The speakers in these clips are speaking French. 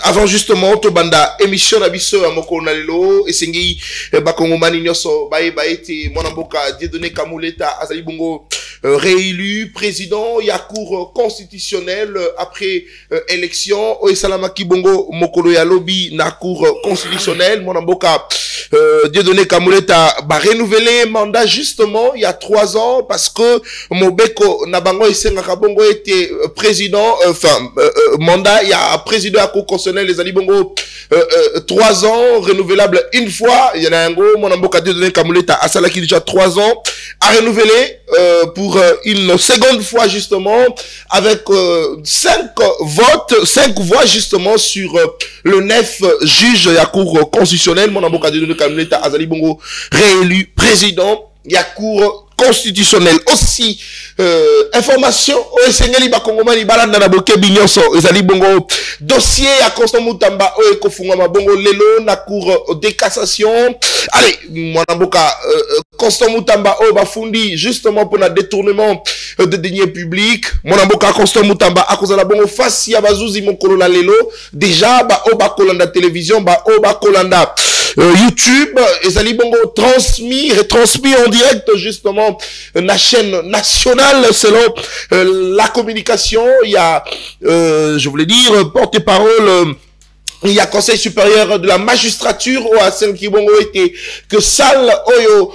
Avant justement Tobanda émission na biso ya mokolo na lelo esengi bakongomani nyoso baete mwana mboka Dieudonné Kamuleta azali bongo réélu président ya cour constitutionnelle après élection o esalamaki bongo mokolo ya lobby na cour constitutionnelle mwana mboka Dieudonné Kamuleta ba renouveler mandat justement il y a 3 ans parce que Mobeko na bango esengaka bongo était président mandat il y a président à cour les alibongo 3 ans renouvelable une fois. Il y en a un go mon amboka Dieudonné Kamuleta a salaki déjà 3 ans à renouveler pour une seconde fois justement avec 5 voix justement sur le 9 juge de la cour constitutionnelle. Mon amboka Dieudonné Kamuleta a salibongo réélu président de la cour constitutionnel aussi information o esengeli bakongomani balanda na boke binyonso ezali bongo dossier ya Constant Mutamba o ekofungwa bongo lelo na cour de cassation. Allez mwana mboka Constant Mutamba o bafundi justement pour le détournement de deniers publics. Mwana mboka Constant Mutamba akozala bongo face ya bazuzi mokolo la lelo déjà ba o bakolanda télévision ba o bakolanda YouTube ezali bongo retransmis en direct justement la chaîne nationale selon la communication. Il y a je voulais dire porte-parole, il y a conseil supérieur de la magistrature ou à celle qui bongo était que salle oyo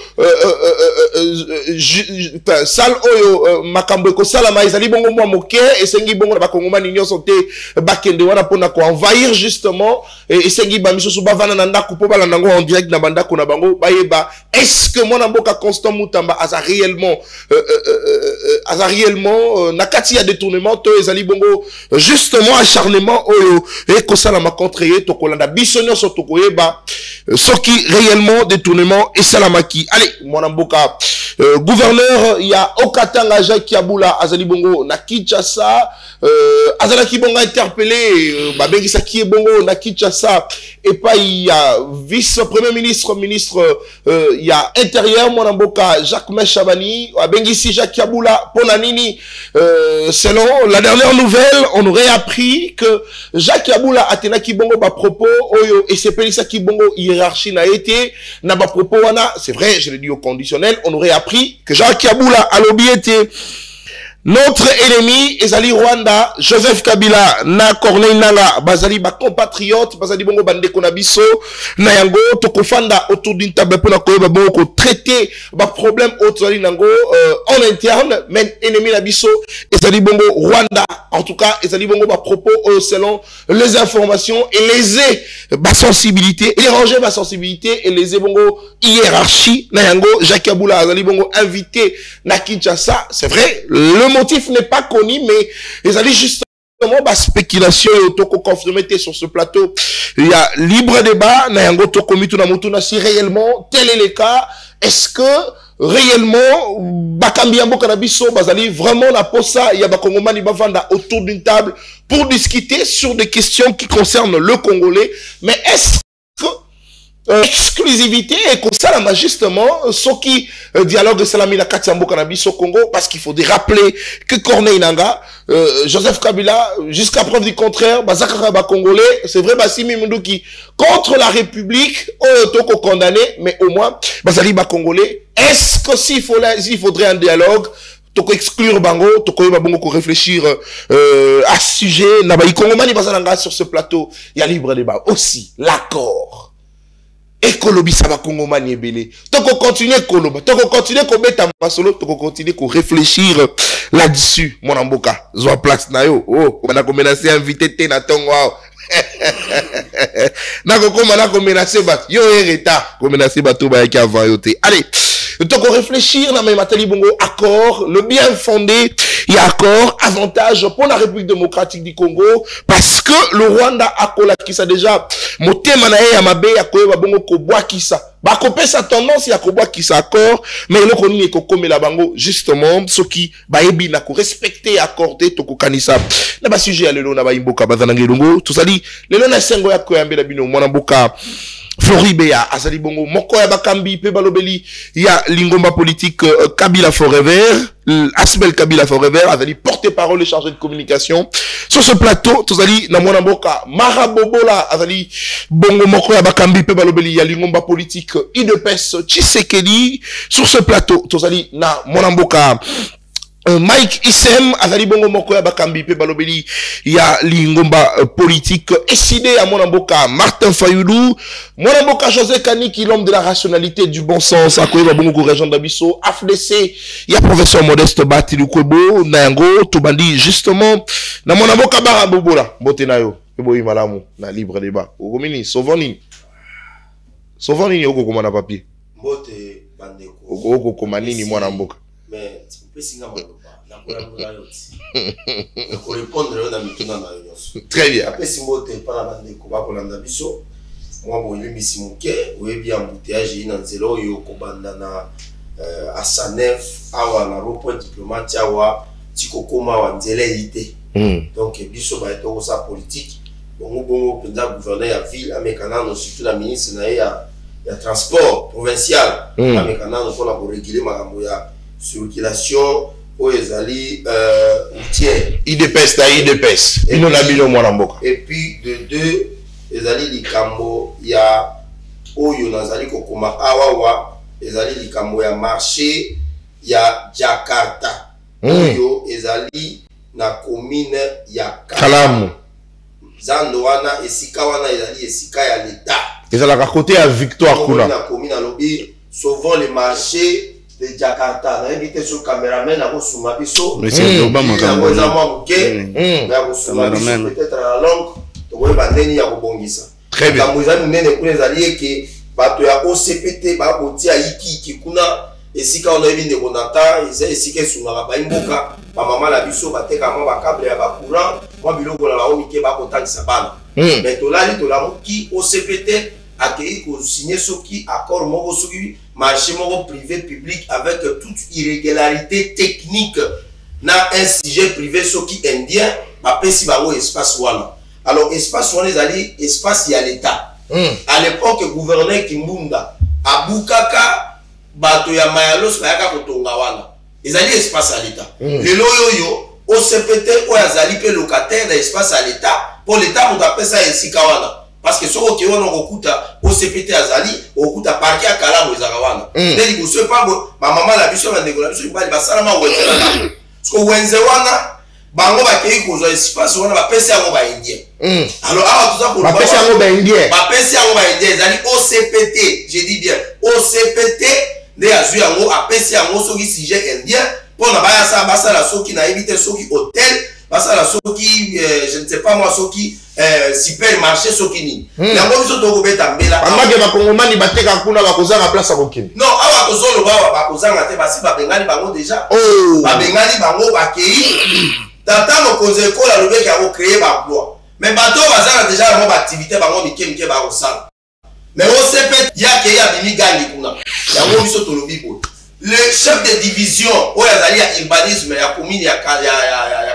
salle oyo makambo ko sala maizali bongo mwa moke et sengi bongo ba kongomani nyonso te bakende wana pona ko envahir justement et sengi ba miso ba vana na ndako po bala nango en direct na bandako na bango bayeba est-ce que mon amboka Constant Mutamba a réellement nakati ya détournement to ezali bongo justement acharnement oyo et ko sala ma tokolanda bisonyo so tokoyeba soki réellement détournement et salamaki. Allez mwana mboka gouverneur ya Okatanga Jacques Yabula azali bongo na Kinshasa azalaki bongo interpellé babengisa ki bongo na Kinshasa et pas il y a vice-premier ministre il y a intérieur mwana mboka Jacques Meshabani abengisi Jacques Yabula pona nini selon la dernière nouvelle on aurait appris que Jacques Yabula atenaki bongo ba propos oyo et c'est pelisa ki bongo hiérarchie na été na ba propos wana c'est vrai je l'ai dit au conditionnel on aurait appris que Jacques Yabula a lobby était notre ennemi ezali Rwanda Joseph Kabila na Corneille Nanga bazali ba compatriote bazali bongo bandeko na biso na yango tokofanda autour d'une table pour na koyeba bongo ko traiter ba problème autour nango en interne mais ennemi na biso ezali bongo Rwanda en tout cas ezali bongo ba propos selon les informations et les ba sensibilité déranger ma sensibilité et les bongo hiérarchie na yango Jacques Yabula ezali bongo invité na Kinshasa. C'est vrai le motif n'est pas connu, mais ils allaient justement la spéculation et autoco confirmé sur ce plateau. Il y a libre débat, si réellement tel est le cas, est-ce que réellement Bakambiambo Kanabiso Bazali vraiment la posa, il y a Bakongomani Bavanda autour d'une table pour discuter sur des questions qui concernent le Congolais, mais est-ce que exclusivité et comme ça là justement ce qui dialogue de Salamina Katsiambo Cannabis au Congo parce qu'il faut rappeler que Corneille Nanga Joseph Kabila jusqu'à preuve du contraire Bazakara ba congolais c'est vrai Basimi Munduki contre la République toko condamné mais au moins Bazali ba congolais est-ce que s'il faudrait un dialogue toko exclure bango toko yeba bongo ko réfléchir à ce sujet na ba ikongomani bazalanga sur ce plateau il y a libre débat aussi l'accord Ekolobi saba Kongomani ebele. Toko continuer koloba, toko continuer ko beta masolo, toko continuer ko réfléchir là-dessus. Mon amboka, zo place na yo. Oh, on a ko menacer invité te na tongo. Na ko mana ko menacer bat. Yo ereta, ko menacer bato ba ki avant yo te. Allez, toko réfléchir na même ateli bongo accord, le bien fondé, il y a accord avantage pour la République démocratique du Congo parce que le Rwanda a kola qui ça déjà motema na ya mabe ya koyeba bongo ko bwa kisa ba kopé sa tendance ya ko bwa kisa accord mais le koni ko komela bango justement ce qui ba yebi na ko respecter accorder to ko kanisa na ba sujet ya lelo na ba imboka bazana ngelongo tout ça dit lelo na sengo ya koyambela bino mwana mboka Floribea azali bongo moko ya bakambi pe balobeli ya lingomba politique Kabila Forever Asbel Kabila Forever azali porte-parole et chargé de communication sur ce plateau tozali na mwana mboka Marabobola azali bongo moko ya bakambi pe balobeli ya lingomba politique IDPS Tshisekedi sur ce plateau tozali na mwana mboka Mike Issem azali bongo moko ya bakambi pe balobeli ya lingomba politique eside ya mwana mboka Martin Fayulu mwana mboka José Kaniki l'homme de la rationalité du bon sens akoyeba bongo ko région d'Abisso AFDC ya professeur Modeste Batilukwebo na yango tobandi justement na mwana mboka Marabobola mbote nayo eboyi malamu na libre débat okomini sovoni oko komana papier mbote bandeko oko komanini mwana mboka mais répondre na mituna na yo. Très bien. Après simbote para bandeko ba kolanda biso. Moi bo limisi muke, oyebi embouteillage ina nzelo yo kobanda na Asanef awa na report diplomate awa tikokoma wa nzele ite. Donc biso ba eto sa politique. Bongo penza gouverneur ya ville amekana no surtout la ministre na ya transport provincial amekana no pour la réguler makambo ya circulation ezali routière IDPS ta IDPS ino na bino mwana mboka et puis de deux ezali likambo ya oyo nazali kokoma awawa ezali likambo ya marché ya Jakarta oyo ezali na commune ya Kalamu zando wana esika wana ezali esika ya l'État ezala côté ya Victoire kuna na commune alobi sauvons le marché de Jakarta na invité sur caméraman à Kosuma biso monsieur Obama peut-être à la langue to boye bandeni ya kobongisa très bien kamuzani nene kuna zali ke bato ya OCPT ba kotia iki kuna esika on a ebinde konata esika sunga ba imboka ba mama la biso bateka ma ba câble ya ba courant moi biloko la ba omike ba kotangisa bana mais to la moki OCPT accueilli pour signer ce qui accord mon marché mon privé public avec toute irrégularité technique na un sujet privé ce qui indien ma pesi bango espace wana alors espace wana ezali espace ya l'État à l'époque gouverneur Kimbunda abukaka bato ya mayalos bayaka kotonga wana ezali espace à l'État lelo yoyo OCPT o yazali pe locataire de espace à l'État pour l'État on appelle ça esika wana parce que soko ki wana okuta OCPT azali okuta parquet ya Kalamu ezakawana ndeli kuso pa ba mama la biso na ndeko biso bali basalama wenzela na so wenze wana bango bakei kozwa espace wana bapesi yango ba indien alors awa tuza pour bapesi yango ba indien ezali OCPT je dis bien OCPT ne azu yango apesi yango soki sujet indien pona baya sa basala soki na éviter soki hôtel basala soki je ne sais pas moi soki supermarché soki ni yango biso to kobeta mbela amage bakongomani bateka kuna bakozanga place ya kokende non awa tozolo bakozanga te basi babengani bango déjà babengani bango bakei tata mokonzi ekola lobeki yango créer baemploi mais bato bazala déjà yango baactivité bango mike bakosala mais OCPT yake ya bimi gangi kuna yango biso tolobi boye le chef de division oyo azali ya urbanisme ya commune ya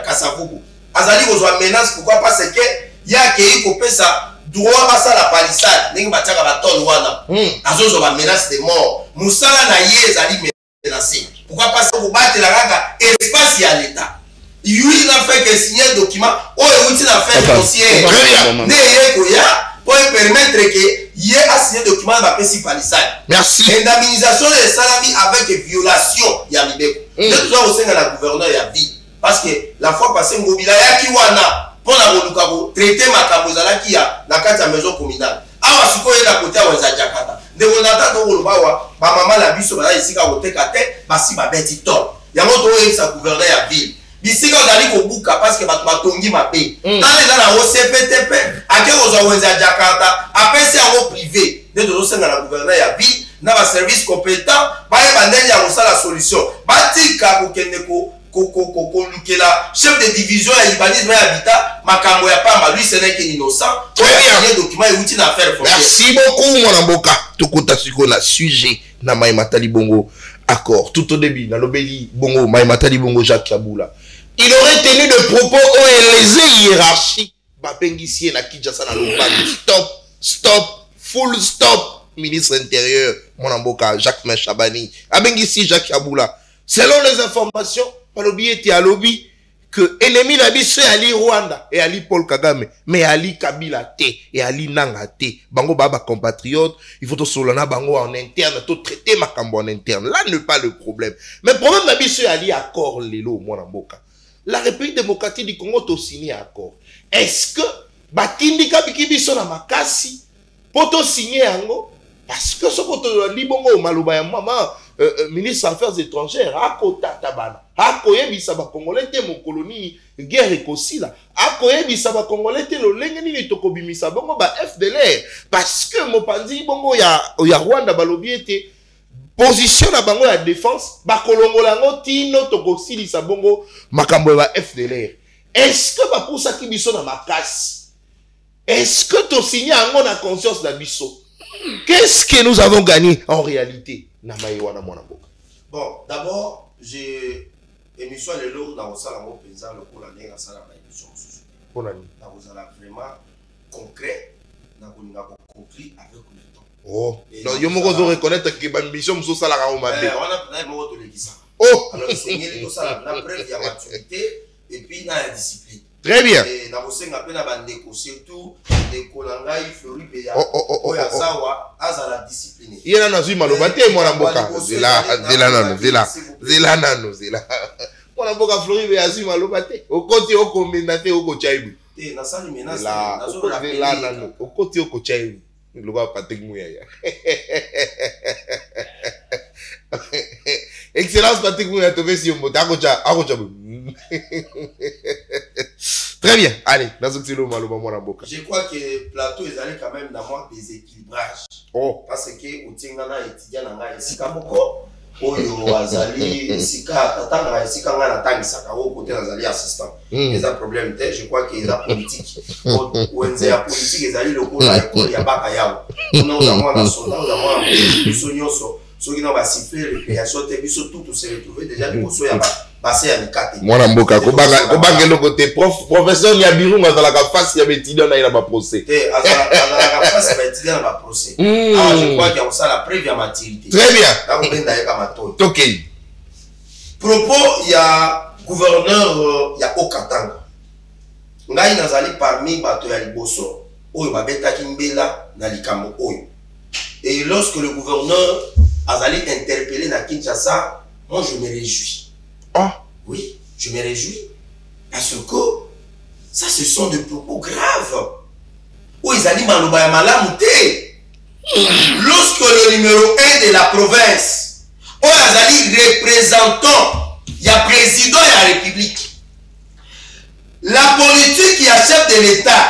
Kasavubu azali kozwa menace pourquoi parce que yake kopesa droit basala palissade ndenge batiaka batole wana azozwa ba menace de mort musala na ye ezali menacé pourquoi parce que kobatela kaka espace ya l'État lui n'a fait que signer document oyo uti na fait dossier ne ye koya pour permettre que y ait à signer document de pesi palissade. Merci. Indemnisation de salami avec violation ya libeko. Nous avons aussi la gouverneur ya vie parce que la fois passée ngobila ya kiwana pour la moluka ko traiter makambo zalaki ya na kati ya maison communale. Awa siko ye na côté wa Jakarta. Ndeko nata to kolobawa ba mama la biso ba isika koteka te basi ba beti to. Yango to ye sa gouverneur ya ville. Bisika ozali kobuka parce que bato batongi mabe tala eza na OCPTP ake kozwa wenze ya Jakarta apesi yango privé nde tozosenga na gouverneur ya ville na baservice compétent bayeba ndenge ya kosala solution batika kokende kolukela chef de division ya urbanisme ya habitat makambo ya pamba lui ce n'est qu'un innocent oyo document euti na affaire foncière. Merci beaucoup mwana mboka tokota siko na sujet na Mai Matali Bongo accord tout au début na lobeli bongo Mai Matali Bongo Jacques Kabula il aurait tenu de propos aux lésés hiérarchiques bapengisie na Kinshasa na lobali stop full stop. Ministre intérieur, mon amboka, Jacques Chabani, Abengisi Jacques Aboula. Selon les informations, par le biais de lobby, que ennemi d'Abisso est Ali Rwanda et Ali Paul Kagame, mais Ali Kabila T et Ali Nanga T. Bango Baba compatriote, il faut tout solana bango en interne, tout traiter ma cambo en interne. Là n'est pas le problème. Mais le problème d'Abisso est Ali accord Lelo, mon amboka. La République démocratique du Congo a signé accord. Est-ce que Batindi Kabikibiso na makasi poto signé ango? Parce que ce que Libongo Malouba maman ministre des Affaires étrangères akota tabana akoyebisa ba congolais te mon colonie guerre ekosila akoyebisa ba congolais te lo lenge nini tokobimisa bongo ba FDLR parce que mopanzi bongo ya Rwanda balobi ete position na bango ya défense ba kolongola ngo tino tokosilisa bongo makambo ya FDLR. Est-ce que ba pousa ki biso na makasi? Est-ce que to signé ango na conscience na biso? Qu'est-ce que nous avons gagné en réalité? Bon, d'abord, j'ai émission le lot dans le salon président le pour l'année à salle émission. Pour l'année. Dans le salon vraiment concret, dans le concret avec le temps. Oh, non, je me reconnaître que ma mission me soit la on a un mot de l'église. Oh, alors c'est tout ça la preuve il y a maturité et puis il y a la discipline. Très bien. Et dans le sens appelé la bande surtout les Kolangai Floride ya Oyasawa azala discipliné. Il y a nazu malobate mon amboka. Zela nano. Mon amboka Floride ya nazu malobate. Okoti okomendate okochaibu. Eh na sali menace nazo la nano. Okoti okochaibu. Loba Patrick Mouyaya. Excellence Patrick Mouyaya to si on mota akocha. Très bien, allez, dans ce silo malo mon amboka. Je crois que plateau ils allaient quand même dans un déséquilibrage. Oh, parce que utingana étudiant na esika moko oyo azali esika tatanga esika ngana tangisaka o côté azali assistant. Les a problème te, je crois que la politique wenze ya politique ezali le ko na école ya baka yao. On a moins national, on a moins sonyoso. Ceux qui n'ont pas sifflé récréation te biso tout se retrouver déjà du koso ya passé à Mikate. Mon amboka kobanga le côté professeur Nyabirunga dans la face ya étudiant na ina ba procès. La face ya étudiant na ba procès. Ah je crois qu'il y a ça la preuve ya maturité. Très bien. Là on benda yaka mato. OK. Propos il y a gouverneur il y a Okatanga. Ngai nazali parmi bato ya liboso oyo babetaki mbela na likambo oyo. Et lorsque le gouverneur azali interpellé na Kinshasa, moi je me réjouis. Ah oui, je me réjouis parce que ça ce sont des propos graves. Où ils allaient maloba ya malamu te. Lorsque le numéro 1 de la province, où ils allaient représentant, il y a président de la République. La politique qui a chef de l'État,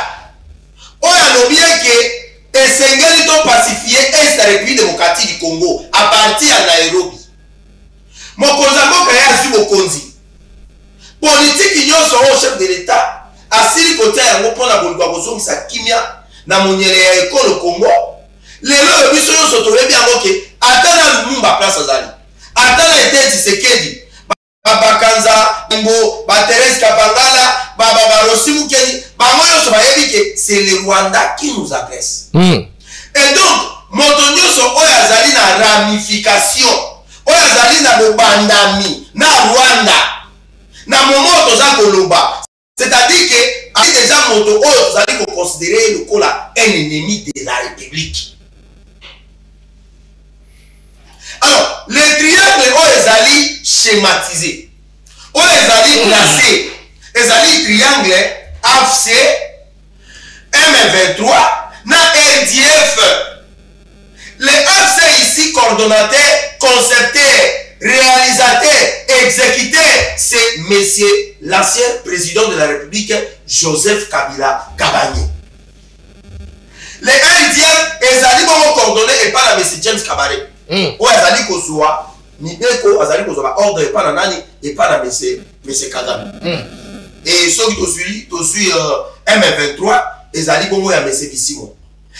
où il y a bien que et Sengeli to pacifier est la République démocratique du Congo à partir de Nairobi. Mokonza mboka ya zu mokonzi. Politique nyonso au chef de l'État asili côté ya ngopona bolwa kozongisa kimia na monyele ya ekolo Congo. Lelo biso nyonso toyebi yango ke atana Lumumba place azali. Atana Etienne Tshisekedi. Baba Kanza, Mbo, Thérèse Kapangala, Baba Rossi Mukeni, c'est le Rwanda qui nous agresse. Et donc, Motonyoso Oyazali na ramification, Oyazali na Bobandami, na Rwanda, na Momoto Zakoloba. C'est-à-dire que, déjà, Moto Oyazali considérer le Kola un ennemi de la République. Alors, le triangle Oyazali schématisé, Oyazali placé, Oyazali triangle AFC, M23, na RDF. Les AFC ici, coordonnateur, concepteur, réalisateur, exécuteur, c'est monsieur l'ancien président de la République, Joseph Kabila Kabangé. Les RDF, Ezali bon coordonné et pas la monsieur James Kabaré. Ou Ezali Kozua, Nibeko, Ezali Kozua, ordre et pas la nani, et pas la monsieur Kagame. Et ceux qui te suivent M23, Ezali bon ya monsieur Bissimo.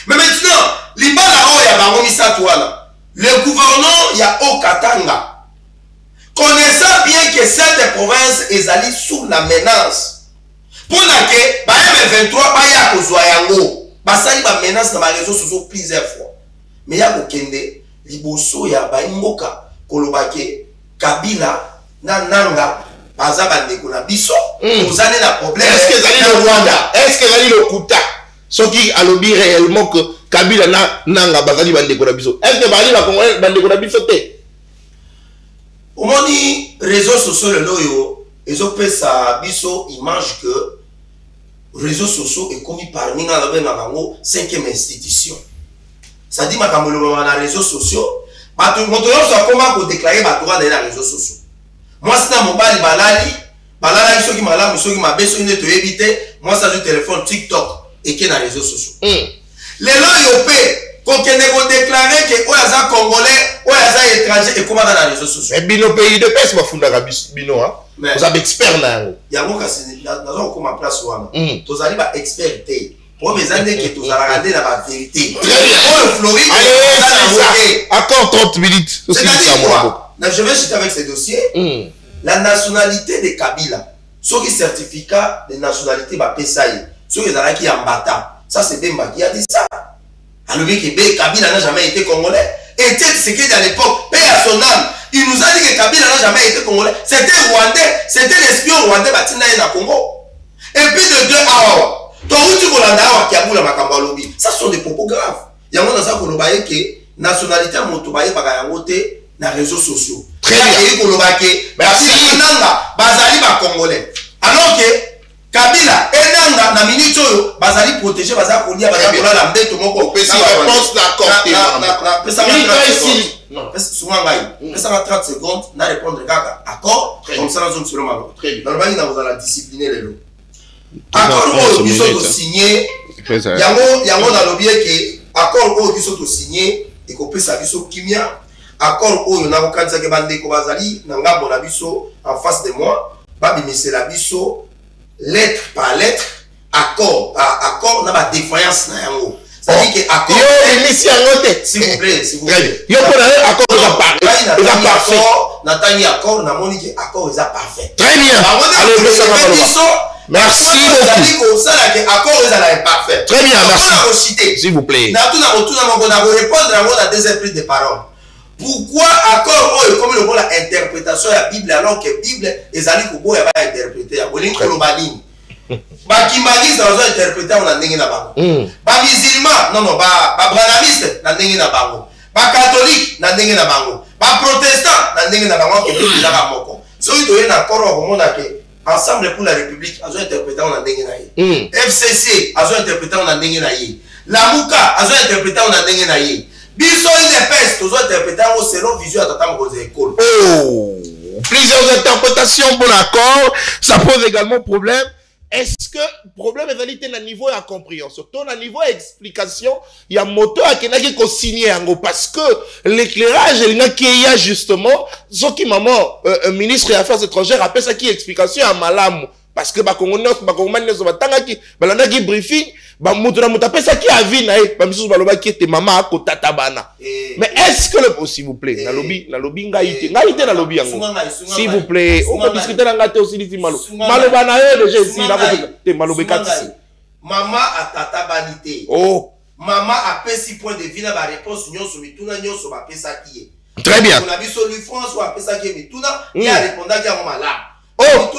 Mais maintenant, le gouvernement y a Okatanga. Connaissant bien que cette province est allée sous la menace. Pour laquelle, M23 pas ya kozwa yango. basali ba menace na ba réseaux sociaux plusieurs fois mais ya kokende liboso ya ba mboka kolobake Kabila na nanga baza bandeko na biso ozane na problème. Est-ce que zali le Rwanda, est-ce que zali le Kuta ce qui a lobby réellement que Kabila na nanga bazali bandeko na biso, est-ce que bali ba Congolais bandeko na biso te omoni réseaux sociaux le loyo ezopesa biso image que réseaux sociaux est commis par ninga la benga 5e institution. Ça dit makambo le na réseaux sociaux bato moto yo so comment ko déclarer ba droit dans les réseaux sociaux. Moi c'est na mobile balala soki malamu soki mabe soki ne to éviter moi ça du téléphone TikTok et qui dans les réseaux sociaux. Les loyo pe ko kende ko déclarer que oyaza congolais oyaza étranger et comment dans les réseaux sociaux. Et bino pays de pes ba funda bino hein. Vous avez expert là. Yango kasi dans comme place wana. Tozali ba expert té. Pour mes années que tu as regardé la vérité. Très bien. Oh, Floride, accord 30 minutes. C'est-à-dire quoi? Je vais citer avec ces dossiers. La nationalité de Kabila, ce qui certificat de nationalité va payer. Ce qui est en bâtard. Ça, c'est Bemba qui a dit ça. Alors que Kabila n'a jamais été congolais. Et c'est ce à l'époque, paix à son âme. Il nous a dit que Kabila n'a jamais été congolais. C'était rwandais. C'était l'espion rwandais Batina et na Congo. Et puis de 2 à ça sont des propos graves. Il y a un gens qui nationalité à Motobaye par na réseaux sociaux. Très bien. Merci. Bazali ba congolais. Alors que Kabila et Nanga na minito bazali protéger bazali kolia bazali kola la mbeto moko. Si réponse d'accord. Non, souvent ngai. Ça va 30 secondes na répondre kaka. Accord. Comme ça nous sommes sur le malo. Dans le bain vous allez discipliner les lots. Accord où ils sont signés. Yango na lobby que accord où ils sont signés et qu'on peut saviso kimia. Accord où on a aucun que bande ko bazali na ngambo na biso en face de moi. Babi monsieur la biso lettre par lettre accord accord na ba défaillance na yango. Ça dit que accord yo monsieur ngote s'il vous plaît yo pour accord est parfait. Natani accord na moni que accord est parfait. Très bien. Allez ça va. Merci beaucoup. Très bien, merci. S'il vous plaît. Pourquoi accord comme le la interprétation de la Bible alors que la Bible est allée pour interpréter la Bible. Bakimagis dans un interpréter on a ndenge na bango. Ba musulman non ba branamiste na ndenge na bango. Ba catholique na ndenge na bango. Ba protestant na ndenge na bango que Bible na moko. So ito yena accord au monde que Ensemble pour la République, ils ont interprété en Ndenge. FCC, ils ont interprété en Ndenge. La Mouka, ils ont interprété en Ndenge. Biso INPS, ils ont interprété en selon vision à Tata Mokose école. Oh, plusieurs interprétations, bon accord, ça pose également problème. Est-ce que le problème est à niveau de compréhension? Surtout à niveau d'explication, il y a un moteur qui a signé parce que l'éclairage, il y a justement, ce qui maman, ministre des Affaires étrangères, appelle ça qui explication à Malamu. Parce que briefing, mais est-ce que le s'il vous plaît, s'il vous plaît, on peut discuter dans la aussi dit maman a tata banité. Oh, maman a fait 6 points de vie dans la réponse très bien. On a vu sur lui France ou a fait ça qui est il a répondu qu'il y a malade. Oh,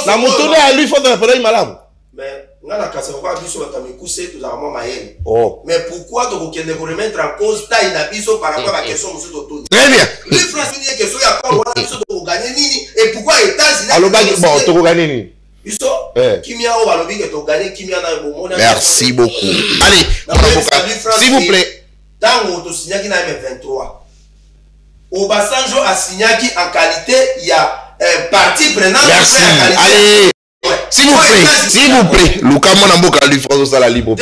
la moutonnée à lui faut répondre malade. Mais on a la casse on va vu sur la coucher tout vraiment maïen. Oh. Mais pourquoi donc on ne remettre en cause taille na biso par rapport à la question monsieur Totoni. Très bien. Les France une question il y a pas on biso de gagner nini et pourquoi États-Unis alors bon to gagner nini. Biso kimia au balobi que to gagner kimia na bon. Merci beaucoup. Allez, s'il vous plaît. Tango to signaki na M23. Obasanjo a signaki en qualité il y a partie prenante. Merci. Allez. S'il vous plaît, Luka mon amboka lui France la libre.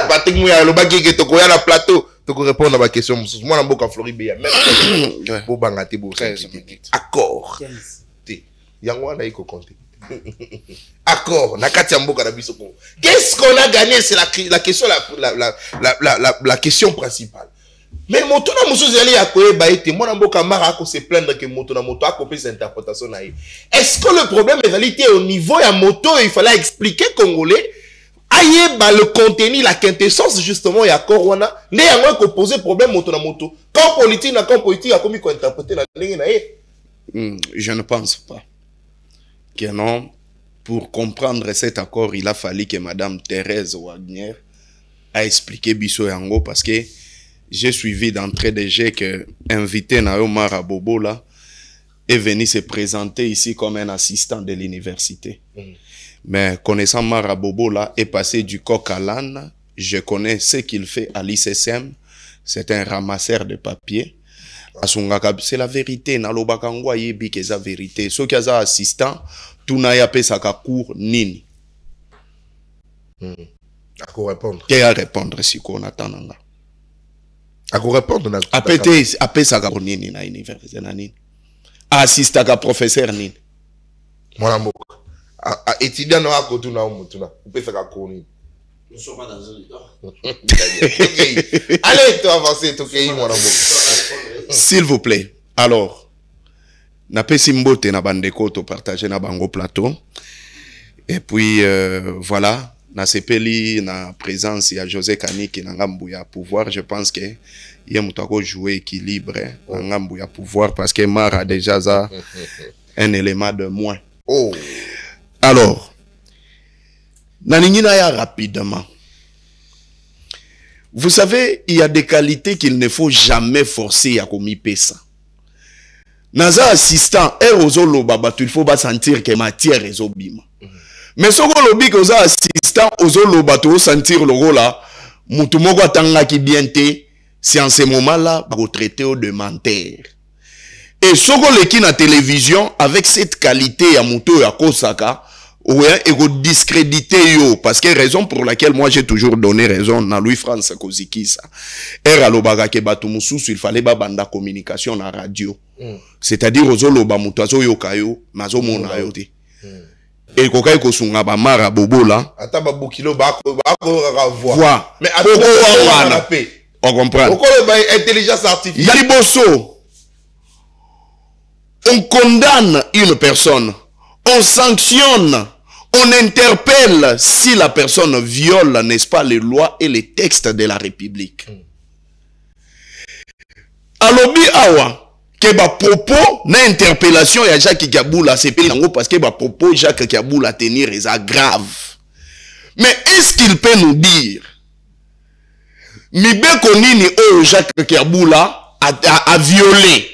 Patrick Mouya le baki que to koya na plateau, to ko répondre à ma question. Moi amboka Floride ya même pour bangate bo. Accord. Yango na iko compter. Accord, na kati amboka na biso. Qu'est-ce qu'on a gagné? C'est la question la question principale. Mais moto na musu zeli akoyeba ete mona mboka mara ko se plaindre que moto na moto akopé cette interprétation na. Est-ce que le problème est réalité au niveau ya moto il fallait expliquer congolais ayeba le contenu, la quintessence justement ya corona, ne yango ko poser problème moto na moto. Quand politique a commis ko interpréter la ligne na ye. Je ne pense pas que non. Pour comprendre cet accord, il a fallu que Madame Thérèse Wagner a expliqué Bisso Yango parce que j'ai suivi d'entrée de jeu que invité Nayo Marabobo là est venu se présenter ici comme un assistant de l'université. Mais connaissant Marabobo là, est passé du coq à l'âne. Je connais ce qu'il fait à l'ICSM. C'est un ramasseur de papier. C'est la vérité. Nalobakangwa yebi que la vérité. Ceux qui sont assistants, tout n'a pas sa cour nini. À quoi répondre? Qui a répondre si qu'on attend là. À quoi répondre? Après sa cour nini na université nani. Assistant à professeur nini. Mon amour. Étudiant na côté na mutuna. On peut faire cour nini. Nous sommes pas dans un... Allez, tu avances, tu mon amour. S'il vous plaît. Alors, na pesi mbote na bandeko to partager na bango plateau. Et puis voilà, na sepeli na présence ya José Kaniki na ngambu ya pouvoir, je pense que il mutako jouer équilibre na ngambu ya pouvoir parce que Mara déjà ça un élément de moins. Oh. Alors, naningina ya rapidement. Vous savez, il y a des qualités qu'il ne faut jamais forcer à commis pesa. Naza assistant, il faut pas sentir que matière est obima. Mais ce que l'obi que oza assistant, tu sentir le rôle là, mutumoko atanga ki bien te, c'est en ce moment-là, pour traiter de menteur. Et ce que l'équipe na télévision, avec cette qualité à muto ya kosaka, ouais, et go discréditer yo, parce que raison pour laquelle moi j'ai toujours donné raison na Louis-France Kozikisa. Era lobaga ke batu mususu, il fallait ba banda communication na radio. C'est-à-dire ozolo ba mutazo yo kayo, mazo mona yo te. Et kokai kosunga ba mara bobo là. Ata ba bukilo ba ko voir. Mais wana. On comprend. Pourquoi ba intelligence artificielle? Yaliboso. On condamne une personne, on sanctionne, on interpelle si la personne viole, n'est-ce pas, les lois et les textes de la République. Alobi awa, que ba propos na interpellation ya Jacques Kaboula, c'est parce que ba propos Jacques Kaboula tenir est grave. Mais est-ce qu'il peut nous dire, Mibe Konini o Jacques Kaboula a violé,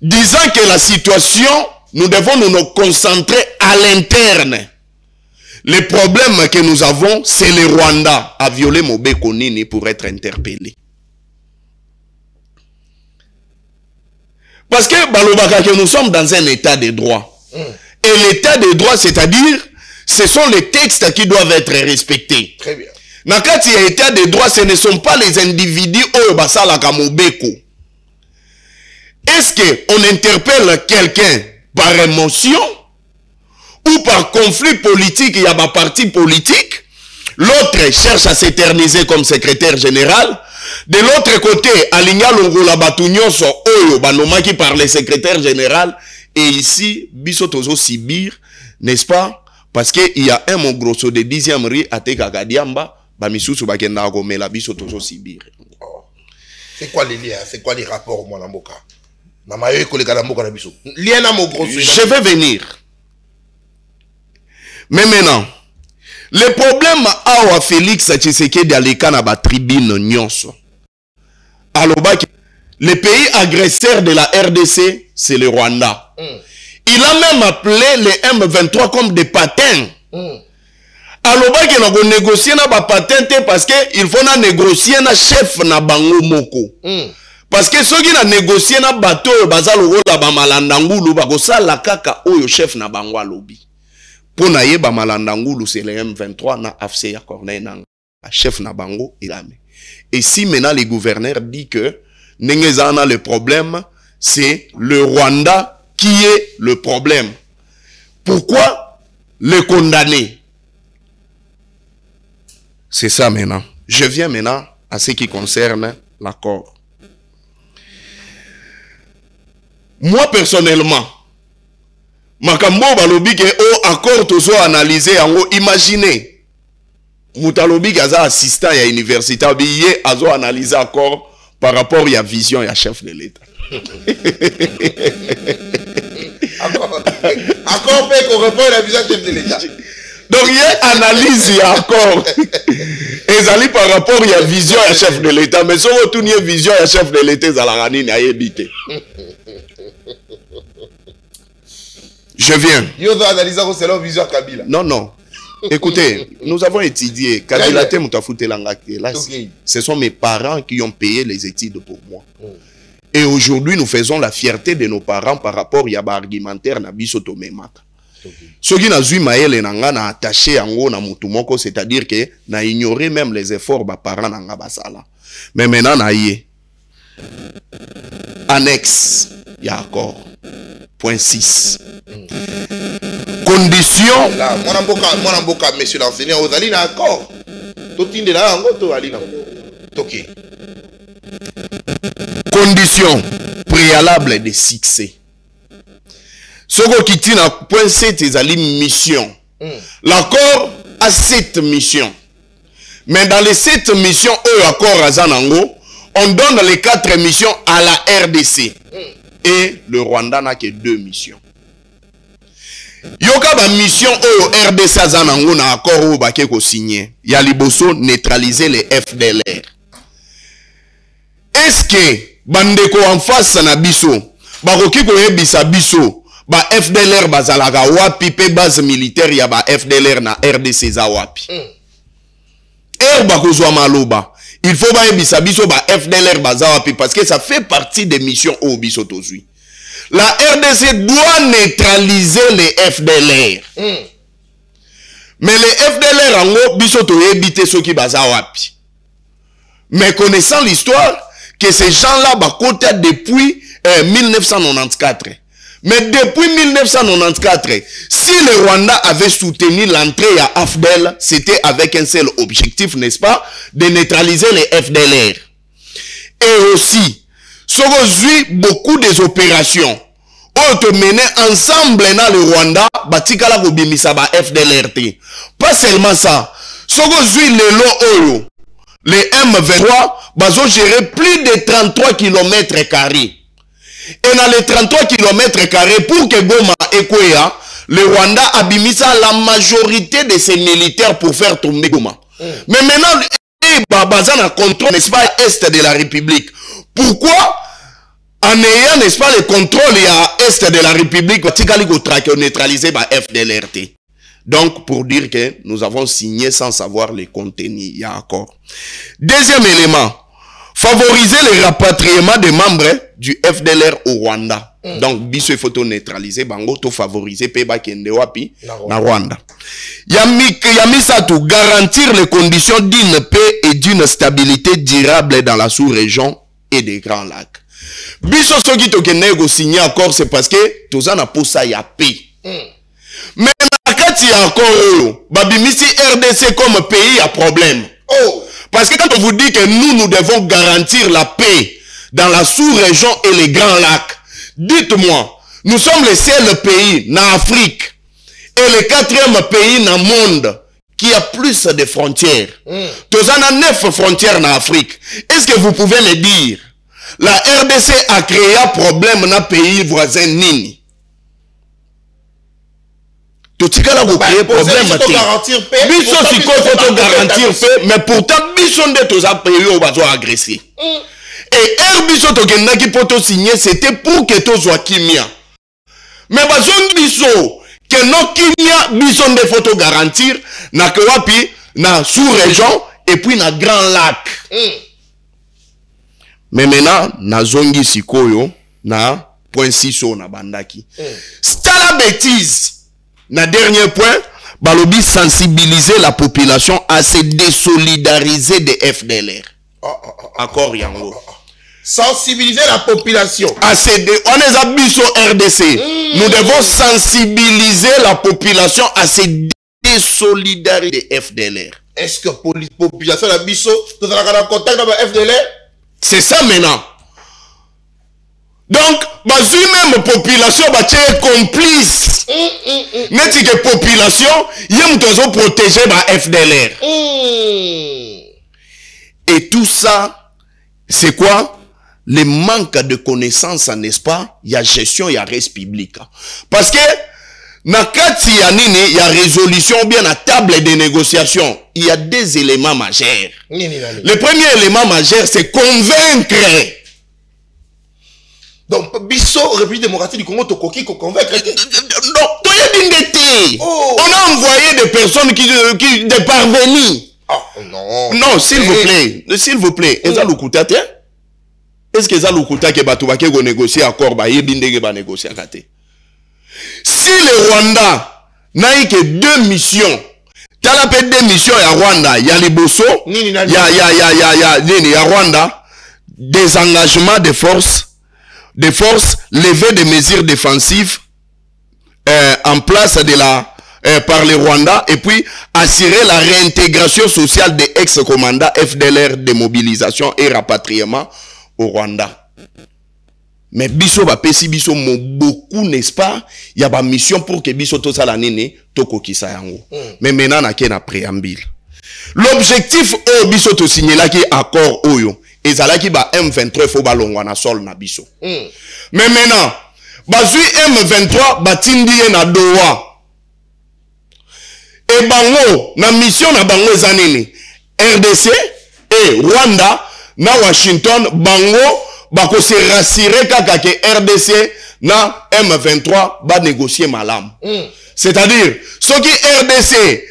disant que la situation, nous devons nous concentrer à l'interne. Le problème que nous avons, c'est le Rwanda a violé Mobe Konini pour être interpellé. Parce que Balobaka, que nous sommes dans un état de droit. Et l'état de droit, c'est-à-dire, ce sont les textes qui doivent être respectés. Très bien. Dans quand il y a état de droit, ce ne sont pas les individus au Basalaka Mobeko. Est-ce qu'on interpelle quelqu'un par émotion ou par conflit politique? Il y a un parti politique. L'autre cherche à s'éterniser comme secrétaire général. De l'autre côté, Aligna Longola Batounyoso Oyo Banoma qui parle secrétaire général. Et ici, Bissotozo Sibir, n'est-ce pas? Parce qu'il y a un mot grosso de 10e riz à Tekakadiamba, Bamisusu Bakenda Gomela Bissotozo Sibir. C'est quoi les liens? C'est quoi les rapports, mon amboka? Je vais venir. Mais maintenant, le problème à Félix Tshisekedi Aleka na ba tribune nyonso. Alors, le pays agresseur de la RDC, c'est le Rwanda. Il a même appelé les M23 comme des patins. Alors, il faut négocier na ba patente parce qu'il faut négocier na chef na bango moko. Parce que ceux qui ont négocié na bateau, bazalo la ba malandangulu, bagosa la kaka oyo chef na bangwa lobby. Pour naye ba malandangulu, c'est le M23 na AFC ya Corneille nanga. Chef na bango, il a mis. Et si maintenant les gouverneurs disent que Nengezana le problème, c'est le Rwanda qui est le problème. Pourquoi le condamner? C'est ça maintenant. Je viens maintenant à ce qui concerne l'accord. Moi, personnellement, makambo balobi ke o accord tozo analyser yango. Imaginez mutalobi aza assistant ya université ye azo analyser accord par rapport à la vision ya chef de l'État. Accord peut correspondre à la vision chef de l'État. Donc il y a analyse et accord. Et ça par rapport à la vision du chef de l'État. Mais si on retourne la vision du chef de l'État, ça l'a ramené à éviter. Je viens. Il y a analysé selon la vision Kabila. Non, non. Écoutez, nous avons étudié. Kabila te mutafute langake. Là, ce sont mes parents qui ont payé les études pour moi. Et aujourd'hui, nous faisons la fierté de nos parents par rapport à l'argumentaire na biso tomemaka. Ce qui n'a Maël na attaché yango na mutumoko, c'est-à-dire que na ignoré même les efforts ba parents nanga basala. Mais maintenant na yé annexe ya accord point 6 condition là mon mboka monsieur l'enseignant aux ali na accord totinde là yango to ali na toki condition préalable de succès. Ce qui tient à point 7 est la mission. L'accord a 7 missions. Mais dans les 7 missions, accord à Zanango, on donne les 4 missions à la RDC. Et le Rwanda n'a que 2 missions. Yoka ba mission au RDC à Zanango na accord au bakeko signé. Yaliboso neutraliser les FDLR. Est-ce que bandeko en face na biso, baroki ko yebisa biso ba FDLR bazalaga wapi pe base militaire ya ba FDLR na RDC za wapi. Bakozwa maloba. Il faut ba yebisa biso ba FDLR baza wapi parce que ça fait partie des missions au biso tozui. La RDC doit neutraliser les FDLR. Mais les FDLR ango biso to yebite soki baza wapi. Mais connaissant l'histoire que ces gens-là bakote depuis 1994. Mais depuis 1994, si le Rwanda avait soutenu l'entrée à AFDEL, c'était avec un seul objectif, n'est-ce pas, de neutraliser les FDLR. Et aussi, aujourd'hui, beaucoup des opérations ont été menées ensemble dans le Rwanda, batikala kobimisa ba FDLR. Pas seulement ça. Aujourd'hui, les M23, ont géré plus de 33 km². Et dans les 33 km², pour que Goma et Kwea, le Rwanda a bimisa la majorité de ses militaires pour faire tomber Goma. Mais maintenant, Bazan a contrôle, n'est-ce pas, est de la République. Pourquoi, en ayant, n'est-ce pas, le contrôle à est de la République, on neutraliser la FDLRT. Donc, pour dire que nous avons signé sans savoir les contenus, il y a accord. Deuxième élément, favoriser le rapatriement des membres du FDLR au Rwanda. Donc, biso photo neutraliser, bango, to favoriser, peba kende wapi, na Rwanda. Yamisatu, garantir les conditions d'une paix et d'une stabilité durable dans la sous-région et des Grands Lacs. Biso soki to kende go signer accord, c'est parce que tozana posa ya paix. Mais nakati ya accord, babimisi RDC comme pays à problème. Parce que quand on vous dit que nous devons garantir la paix dans la sous-région et les Grands Lacs, dites-moi, nous sommes les seuls pays en Afrique et le 4e pays dans le monde qui a plus de frontières. Tous en a 9 frontières en Afrique. Est-ce que vous pouvez me dire, la RDC a créé un problème dans le pays voisin Nini? Totikala vous créer problème garantir paix. Biso si faut garantir paix, mais pourtant biso de tous a pays au bazo agressé. Et biso to kenda ki poto signer c'était pour que to soit kimia. Mais bazo biso que no kimia biso de photo garantir na kwapi na sous-région et puis na Grand Lac. Mais maintenant na zongi sikoyo na point 6 na bandaki. C'est la bêtise. Na dernier point, balobi sensibiliser la population à se désolidariser des FDLR. Accord yango. Sensibiliser la population. On est à biso RDC. Nous devons sensibiliser la population à se désolidariser des FDLR. Est-ce que la population de biso nous avons contact avec la FDLR? C'est ça maintenant. Donc, même population est complice. N'est-ce que population, il y a un protéger la FDLR. Et tout ça, c'est quoi? Le manque de connaissances, n'est-ce pas? Il y a gestion, il y a reste public. Parce que, nakati ya nini, il y a résolution, ou bien la table de négociation, il y a des éléments majeurs. Le premier élément majeur, c'est convaincre. Donc, Bisso, République démocratique du Congo, Tokoki, convaincre. Non, on a envoyé des personnes des parvenus. Oh, non. Non, s'il vous plaît, est-ce que ça l'oukuta que Batouake go négocier accord ba yebinde ba négocier kate? Si le Rwanda n'a eu que 2 missions, t'as la paix 2 missions à Rwanda, il y a les Bosso, il y a Rwanda, désengagement des forces, lever des mesures défensives en place de par le Rwanda, et puis assurer la réintégration sociale des ex-commandants FDLR de mobilisation et rapatriement au Rwanda. Mais biso ba pesi biso beaucoup, n'est-ce pas? Il y a ba mission pour que biso to sala nene to kokisa yango. Mais maintenant na ke na préambule. L'objectif o biso to signer là qui accord oyo ezalaki ba M23 faut balongwa na sol na biso. Mais maintenant bazui M23 batindi na Doha. Et bango na mission na bango ezanini RDC et Rwanda na Washington bango bako se rassurer kaka que RDC na M23 ba négocier malam. C'est-à-dire ce qui RDC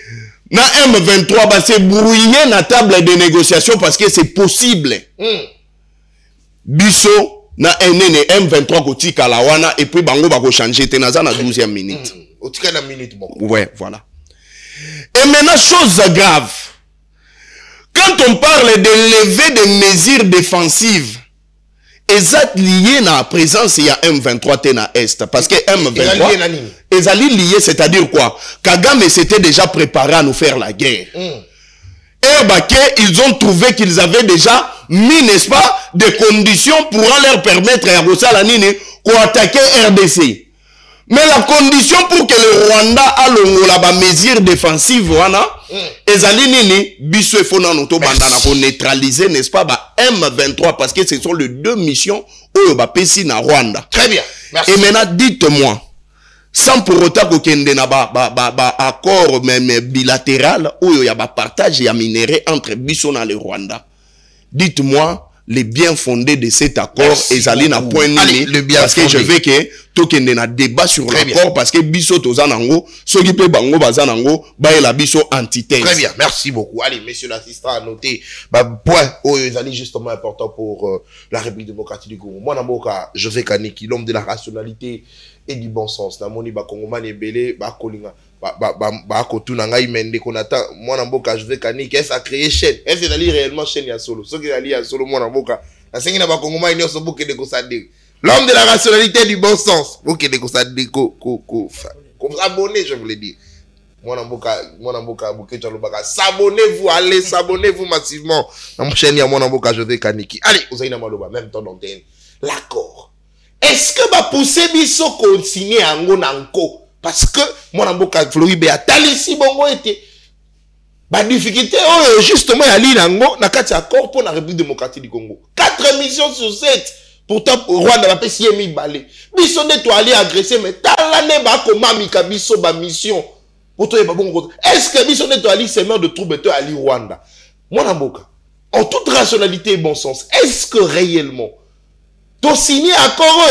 na M23 ba se brouiller na table de négociation parce que c'est possible. Biso na NN M23 ko tika la wana et puis bango bako changer tenaza na 12e minute. Au tika na minute bon. Ouais, voilà. Et maintenant, chose grave. Quand on parle de lever des mesures défensives, exact lié à la présence, il y a M23 na Est. Parce que M23, est lié, c'est-à-dire quoi? Kagame s'était déjà préparé à nous faire la guerre. Ils ont trouvé qu'ils avaient déjà mis, n'est-ce pas, des conditions pour leur permettre à attaquer RDC. Mais la condition pour que le Rwanda a la mesure défensive, pour neutraliser, n'est-ce pas, M23, parce que ce sont les 2 missions où il Pessi na Rwanda. Très bien. Merci. Et maintenant, dites-moi, sans pour autant qu'il y ait un accord même bilatéral où il y a un partage de minerais entre Bissau et le Rwanda, dites-moi, les biens fondés de cet accord et Zalina point parce que je veux que tout qu'il y ait un débat sur l'accord parce que Bissau tozanango ceux qui peuvent bango bazanango ba la Bissau antithèse. Très bien, merci beaucoup. Allez, monsieur l'assistant a noté point Zali justement important pour la République démocratique du Congo. Moi namoka je vais Kaniki, l'homme de la rationalité et du bon sens. Namoni ba Kongoman et belé ba kolinga ba kotuna ngai mende konata moi namboka je vais Kaniki est-ce a créé chaîne est-ce Zali réellement chaîne ya solo ce qui ali ya solo moi namboka na sengi na ba Kongoman ni so boke de kosade. L'homme de la rationalité et du bon sens. Ok, de kosade comme abonné je voulais dire. Moi namboka bouke tchalobaka s'abonnez-vous, allez s'abonnez-vous massivement dans mon chaîne ya moi namboka je vais Kaniki. Allez, ozaina maloba même temps d'antenne. L'accord. Est-ce que ba pousser biso continuer ango nanko parce que moi namboka Floribé a talisi bongo été ba difficulté justement ya li nango na kati accord pour la République démocratique du Congo. 4 missions sur 7. Pourtant Rwanda va pesi mi balé. Biso de to aller agresser mais talane ba ko mamika biso ba mission. Est-ce que biso de to aller semer de troubles to aller Rwanda? Moi namboka en toute rationalité et bon sens, est-ce que réellement tu signé accord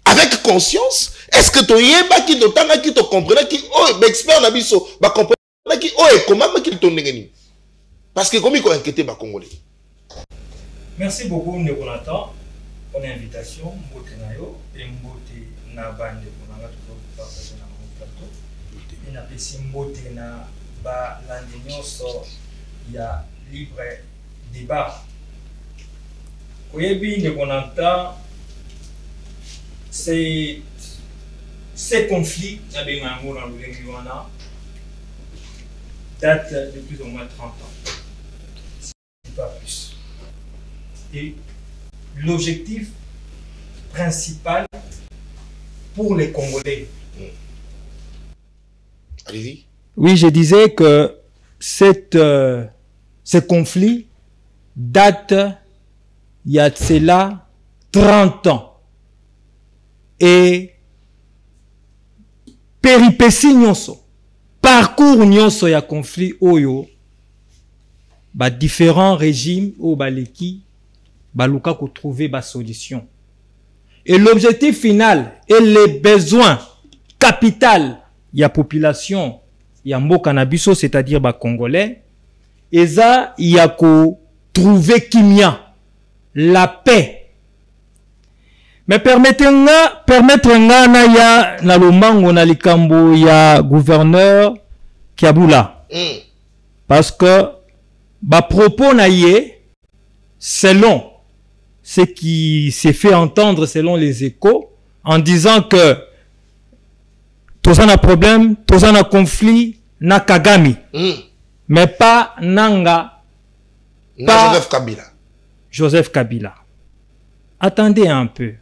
avec conscience? Est-ce que tu yeba qui to tanga qui te comprendre qui expert na biso ba comprendre qui comment qui to ngeni? Parce que comme il ko inquiéter ba Congolais. Merci beaucoup Nekonata pour l'invitation, mbote na yo et mbote na bande pour nga toujours partager na mon plateau. Et na pesi mbote na ba l'indéniance ya libre débat. Koyebi Nekonata c'est ces conflits na bengango dans le Wana date de plus ou moins 30 ans. Si pas plus. Et l'objectif principal pour les Congolais, Allez-y. Oui, je disais que ce conflit date, il y a de cela 30 ans. Et péripéties nyonso, parcours nyonso ya conflit oyo, différents régimes ou baleki, baluka ko trouver ba solution. Et l'objectif final et les besoins capital ya population ya mboka na biso, c'est-à-dire ba congolais, eza ya ko trouver kimia, la paix. Mais permettre na ya na lomango na likambo ya gouverneur Kiabula. Parce que ba propos na ye, selon ce qui s'est fait entendre selon les échos, en disant que tous un problème, tous un conflit, na Kagame, mais pas Nanga, pas Joseph Kabila. Joseph Kabila. Attendez un peu.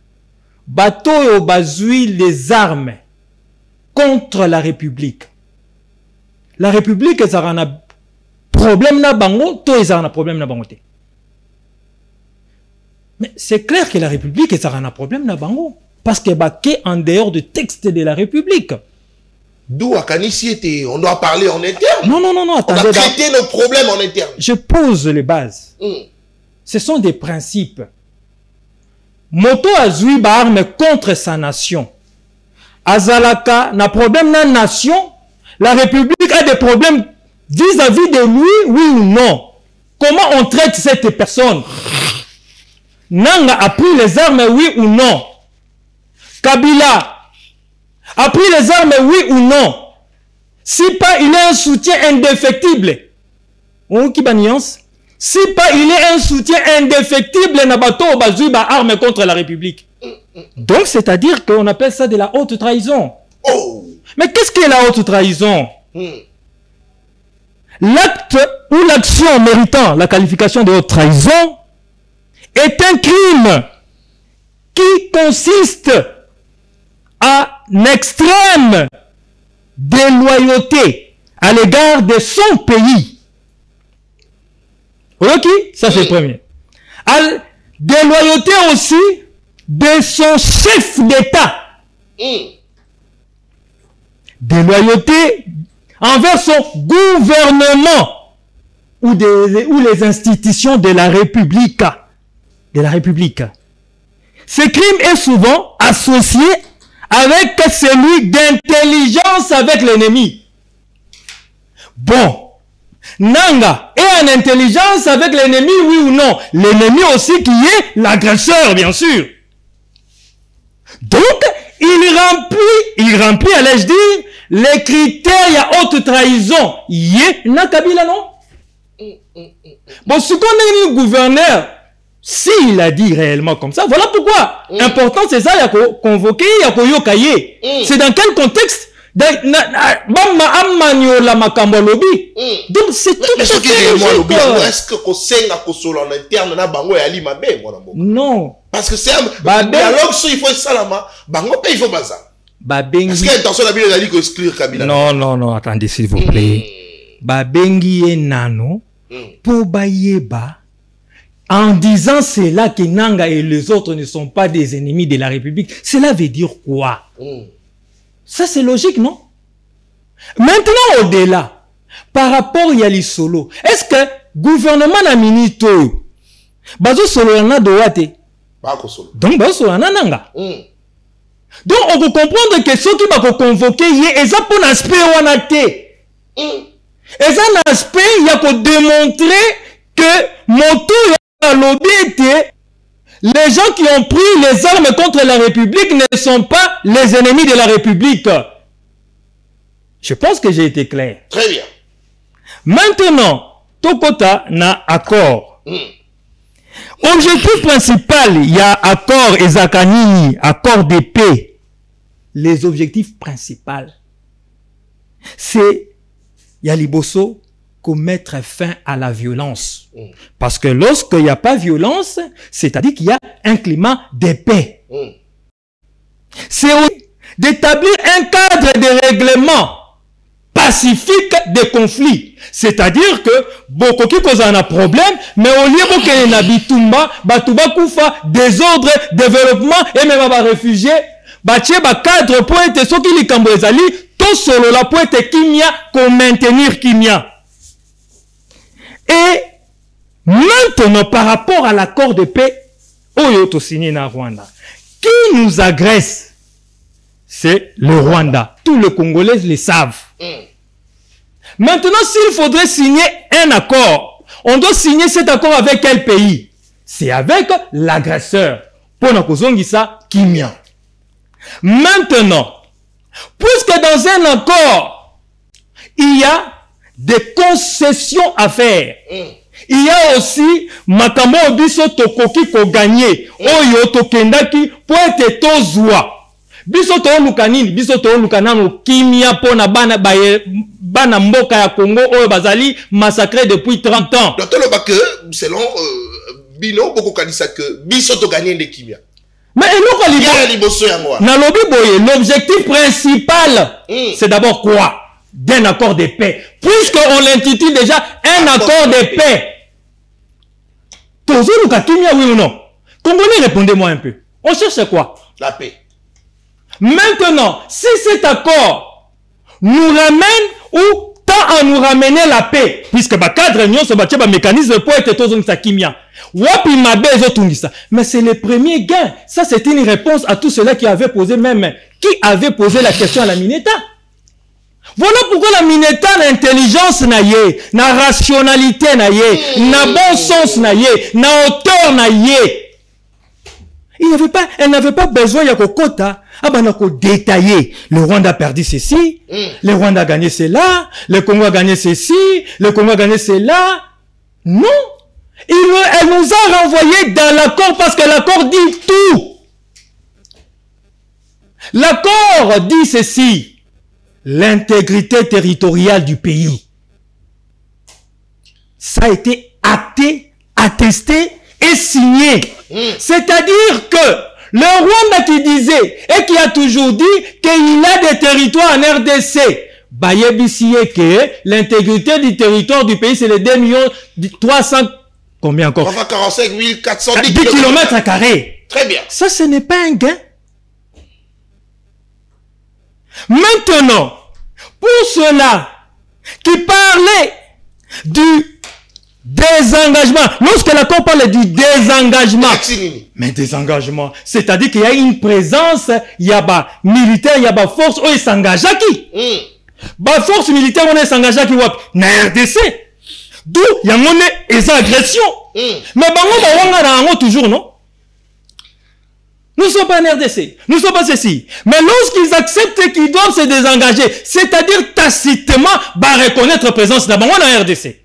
Bateau bazui les armes contre la République. La République, ça a un problème na bango, toi ça a un problème na bango. Mais c'est clair que la République, ça a un problème na bango. Parce que baké en dehors du texte de la République. D'où à Kanisi, on doit parler en interne. Non, attendez. On doit traiter nos problèmes en interne. Je pose les bases. Ce sont des principes. Moto azui ba arme contre sa nation. Azalaka na problème na nation. La République a des problèmes vis-à-vis de lui, oui ou non. Comment on traite cette personne? Nanga a pris les armes, oui ou non? Kabila a pris les armes, oui ou non? Si pas, il est un soutien indéfectible. On qui nuance? Si pas, il est un soutien indéfectible na bateau bazui ba arme contre la République. Donc, c'est-à-dire qu'on appelle ça de la haute trahison. Oh. Mais qu'est-ce qu'est la haute trahison? L'acte ou l'action méritant la qualification de haute trahison est un crime qui consiste à une extrême déloyauté à l'égard de son pays. Ok? Ça c'est le premier. Déloyauté aussi de son chef d'État. Déloyauté envers son gouvernement ou les institutions de la République. Ce crime est souvent associé avec celui d'intelligence avec l'ennemi. Bon. Nanga est en intelligence avec l'ennemi, oui ou non? L'ennemi aussi qui est l'agresseur, bien sûr. Donc, il remplit, allais-je dire, les critères à haute trahison. Na Kabila, non? Bon, ce qu'on est le gouverneur, s'il a dit réellement comme ça, voilà pourquoi. Important, c'est ça, il y a convoqué, il y a yokaye. C'est dans quel contexte? Donc c'est tout mais ce qui est logique. Est-ce que en interne na bango ya ali mabe non, parce que c'est un dialogue, il faut salama bango pe il faut baza est-ce que intention la Bible a dit que exclure Kabila? Non, attendez s'il vous plaît. Babengi nano pour bayeba en disant cela que Nanga et les autres ne sont pas des ennemis de la République. Cela veut dire quoi? Ça, c'est logique, non? Maintenant, au-delà, par rapport à Yali Solo, est-ce que le gouvernement n'a minito? Bazo Solo yana doate. Donc, Bazo Solo yana nanga. Donc, on peut comprendre que ceux qui vont convoquer, ils ont pour l'aspect wanate. Ils ont un aspect, il y a pour démontrer que moto ya lobby était. Les gens qui ont pris les armes contre la République ne sont pas les ennemis de la République. Je pense que j'ai été clair. Très bien. Maintenant, Tokota n'a accord. Objectif principal, il y a accord Ezakanini, accord de paix. Les objectifs principaux, c'est Yaliboso, mettre fin à la violence. Parce que lorsqu'il n'y a pas de violence, c'est-à-dire qu'il y a un climat de paix. C'est d'établir un cadre de règlement pacifique des conflits. C'est-à-dire que beaucoup qui cause un problème, mais au lieu de na bitumba, batuba kufa, désordre, développement, et même ba réfugiés, batie ba cadre pour être ce qui li kambo ezali, tout solo la pour être kimia, qu'on maintenir kimia. Et maintenant, par rapport à l'accord de paix, Oyoto signé na Rwanda, qui nous agresse? C'est le Rwanda. Tous les Congolais le savent. Maintenant, s'il faudrait signer un accord, on doit signer cet accord avec quel pays? C'est avec l'agresseur. Pour ça, Kimia. Maintenant, puisque dans un accord, il y a des concessions à faire. Il y a aussi makambo biso tokoki ko gagner. Oyo tokendaki pour être tozwa. Biso to lukanini, biso to lukanano kimia pona bana mboka ya Congo oyo bazali massacré depuis 30 ans. Docteur Lobake, selon Bino boko kanisa que biso to gagner de kimia. Mais l'objectif principal, c'est d'abord quoi? D'un accord de paix. Puisqu'on l'intitule déjà un accord de paix. Toujours Kimia, oui ou non? Congolais, répondez-moi un peu. On cherche quoi? La paix. Maintenant, si cet accord nous ramène ou tend à nous ramener la paix, puisque le cadre union se battait le mécanisme pour être tous en Kimia. Mais c'est le premier gain. Ça, c'est une réponse à tous ceux-là qui avaient posé la question à la Mineta. Voilà pourquoi la Mineta n'a intelligence naïe, n'a rationalité naïe, n'a bon sens naïe, n'a hauteur naïe. Elle n'avait pas besoin de quota. Ah ben, on a détaillé. Le Rwanda a perdu ceci, le Rwanda a gagné cela, le Congo a gagné ceci, le Congo a gagné cela. Non. Elle nous a renvoyé dans l'accord parce que l'accord dit tout. L'accord dit ceci. L'intégrité territoriale du pays. Ça a été acté, attesté et signé. C'est-à-dire que le Rwanda qui disait et qui a toujours dit qu'il a des territoires en RDC, que l'intégrité du territoire du pays, c'est les 2 300 combien encore? 45 410 km carrés. Très bien. Ça, ce n'est pas un gain. Maintenant, pour ceux-là qui parlaient du désengagement, lorsque l'accord parle du désengagement, mais désengagement, c'est-à-dire qu'il y a une présence, il y a des militaires, il y a des forces, ils s'engagent à qui? Les forces militaires, on s'engage à qui? Na RDC. D'où il y a des agressions. Mais on toujours, non? Nous ne sommes pas en RDC. Nous ne sommes pas ceci. Mais lorsqu'ils acceptent qu'ils doivent se désengager, c'est-à-dire tacitement, reconnaître la présence d'abord en RDC.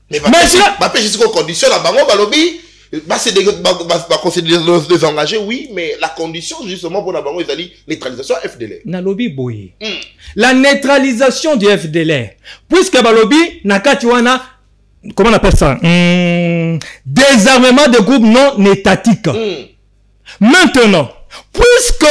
Mais jusqu'aux conditions, c'est désengager, oui, mais la condition justement pour la neutralisation FDLR. Na lobby boye. La neutralisation du FDLR. Puisque Balobi, Nakatiwana, comment on appelle ça? Désarmement de groupes non étatiques. Maintenant, puisque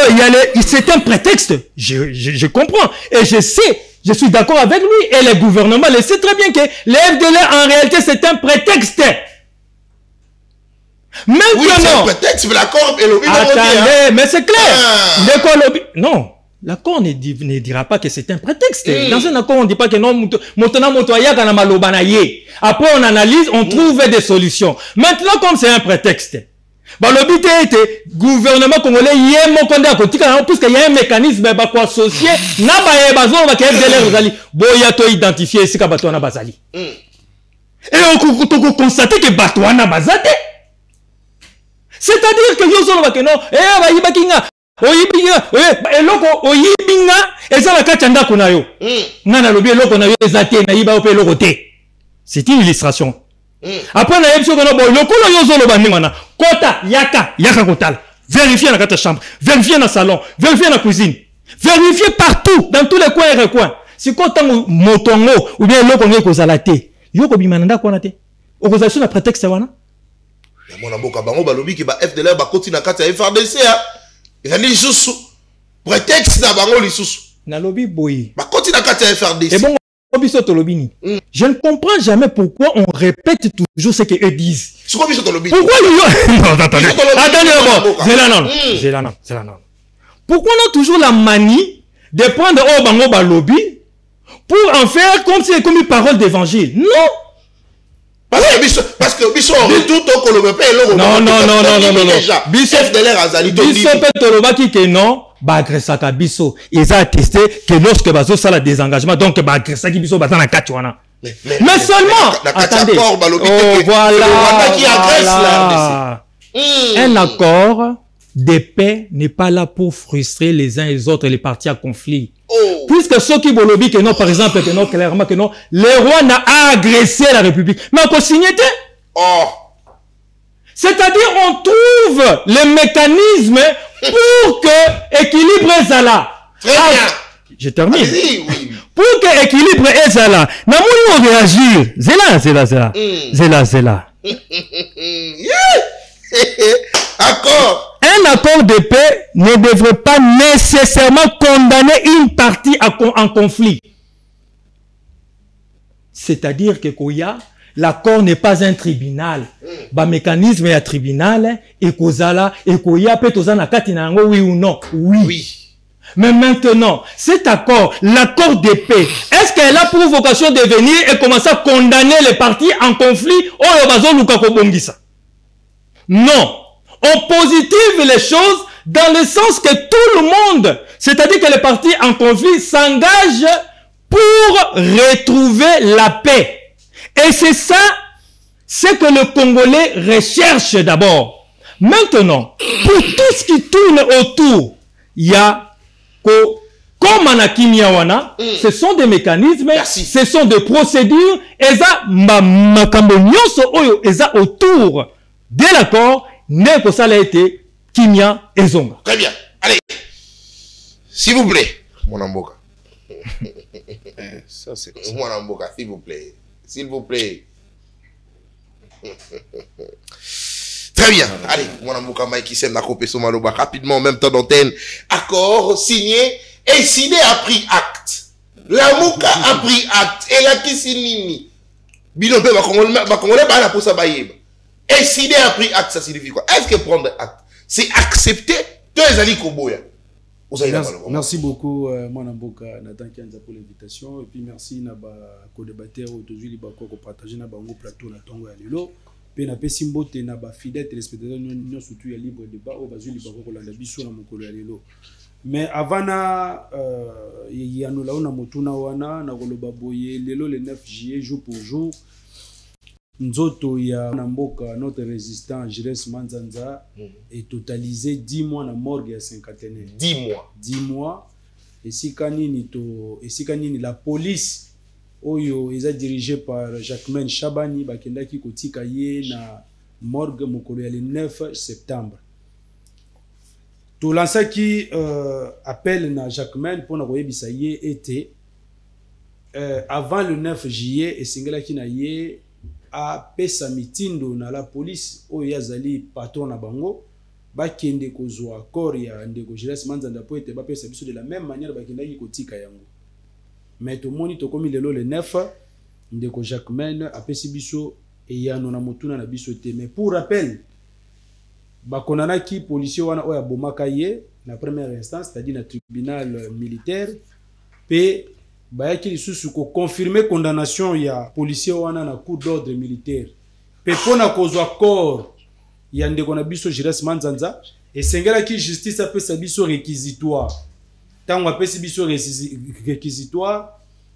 c'est un prétexte, je comprends et je sais, je suis d'accord avec lui et le gouvernement le sait très bien que le FDLR en réalité c'est un prétexte. Maintenant, oui, c'est un prétexte, mais l'accord est lobby. Attendez, mais c'est clair. Non, l'accord ne dira pas que c'est un prétexte. Dans un accord, on ne dit pas que non, après on analyse, on trouve des solutions. Maintenant, comme c'est un prétexte, le but est gouvernement congolais puisqu'il y a un mécanisme associé identifier ici et on constate que Batouana Bazate. C'est-à-dire que nous sommes que non, c'est une illustration. Après, on a dit vérifier dans la chambre, vérifier dans le salon, vérifier dans la cuisine, vérifier partout, dans tous les coins et recoins. Si quand on motongo ou bien l'eau qu'on est causé à la thé, yoko bimananda qu'on a thé. Organisation a prétexte wana. Mon aboka bango balobi ki ba FDLR ba continue na kati ya FRDC. Ils ont dit juste prétexte na bango lisusu na lobby boy ba continue kati ya FRDC et bon biso to lobby je ne comprends jamais pourquoi on répète toujours ce que eux disent pourquoi biso to lobby pourquoi non attendez c'est là non pourquoi on a toujours la manie de prendre au bango ba lobby pour en faire comme si comme une parole d'évangile non. Parce que biso retour to koloba pe eloko non biso de l'air azali to biso pe toloba ki ke non ba agresaka biso ils ont attesté que lorsque bazo sala désengagement donc ba agresaki biso batana kati wana mais seulement attendez voilà qui agresse la RDC un accord de paix n'est pas là pour frustrer les uns et les autres les partis à conflit. Puisque ceux qui bolobi que non, par exemple, que non, clairement que non, le roi n'a agressé la République. Mais on signe. C'est-à-dire, on trouve les mécanismes pour que l'équilibre est là. Très bien. Je termine. Oui. Pour que l'équilibre est là. N'a pas réagir. C'est là. Accord. Un accord de paix ne devrait pas nécessairement condamner une partie en conflit. C'est-à-dire que l'accord n'est pas un tribunal. Le mécanisme est un tribunal et Kozala et Koya peut tozana katinango oui ou non. Oui. Mais maintenant, cet accord, l'accord de paix, est-ce qu'elle a pour vocation de venir et commencer à condamner les parties en conflit ou bazo lukako bongisa? Non. On positive les choses dans le sens que tout le monde, c'est-à-dire que les partis en conflit s'engagent pour retrouver la paix. Et c'est ça, c'est que le Congolais recherche d'abord. Maintenant, pour tout ce qui tourne autour, il y a comme Anakimiawana, ce sont des mécanismes, ce sont des procédures, et ça, autour de l'accord, n'est que ça a été Kimia et Zonga. Très bien. Allez. S'il vous plaît. Mon amboka. Ça, c'est mon amboka, s'il vous plaît. S'il vous plaît. Très bien. Allez, mon amboka Mike Sem n'a coupé son maloba rapidement en même temps d'antenne. Accord signé et signé a pris acte. La Mouka a pris acte. Et la Kissinini. Bilon pe bakongolais ba la pour ça baïba. Et s'il a pris acte, ça signifie quoi? Est-ce que prendre acte, c'est accepter deux alliés Koboya? Merci beaucoup, Mwanamboka Nathan Kianza pour l'invitation. Et puis merci à co-débatteur aujourd'hui, pour partager dans le plateau na Tongo ya Lelo. Puis na Pesimbote na ba fidèle téléspectateurs nous surtout ya libre débat au bazuli bako kolanda biso na mokolo ya Lelo. Mais avant na ya no launa motuna wana na koloba boye Lelo le 9 juillet jour pour jour. Nzoto ya Namboka, notre résistant Jires Manzanza est totalisé 10 mois na morgue ya cinquantenaire. 10 mois. 10 mois. Et si kanini la police oyo est dirigée par Jacquemaine Chabani bakendaki kotika ye na morgue mokolo ya le 9 septembre. To lança qui appelle na Jacquemaine pour na koyebisa ye était avant le 9 juillet et singela ki na ye a pesa mitindo na la police o yazali patron na bango bakende kozwa corps ya ndeko Jires Manzanza po ete ba pesa biso de la même manière bakendaki kotika yango. Mais to moni to komi lelo le 9 ndeko Jacquemaine a pesi biso e yano na motuna na biso te. Mais pour rappel bakonana ki policier wana oya bomaka ye na première instance, c'est-à-dire na tribunal militaire pe bayaki lisusu ko confirmer condamnation ya policier wana na coup d'ordre militaire pe pona kozwa corps ya ndeko na biso Jires Manzanza et sengela ki justice apesa biso réquisitoire tango apesi biso réquisitoire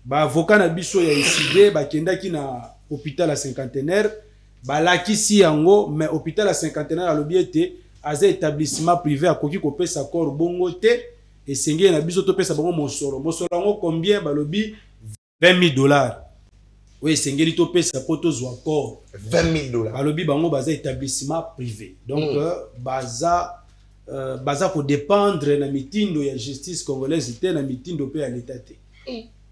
ba avocat na biso ya ICD bakendaki na hôpital à cinquantenaire balakisi yango mais hôpital à cinquantenaire alobi ete aza établissement privé akoki kopesa corps bongo te. Et sengé na biso to pesa bango mosoro ngo combien balobi $20. Oui sengé li to pesa poto zwa corps $20 balobi bango baza établissement privé donc baza ko dépendre na mitindo ya justice congolaise te na mitindo pe ya l'état te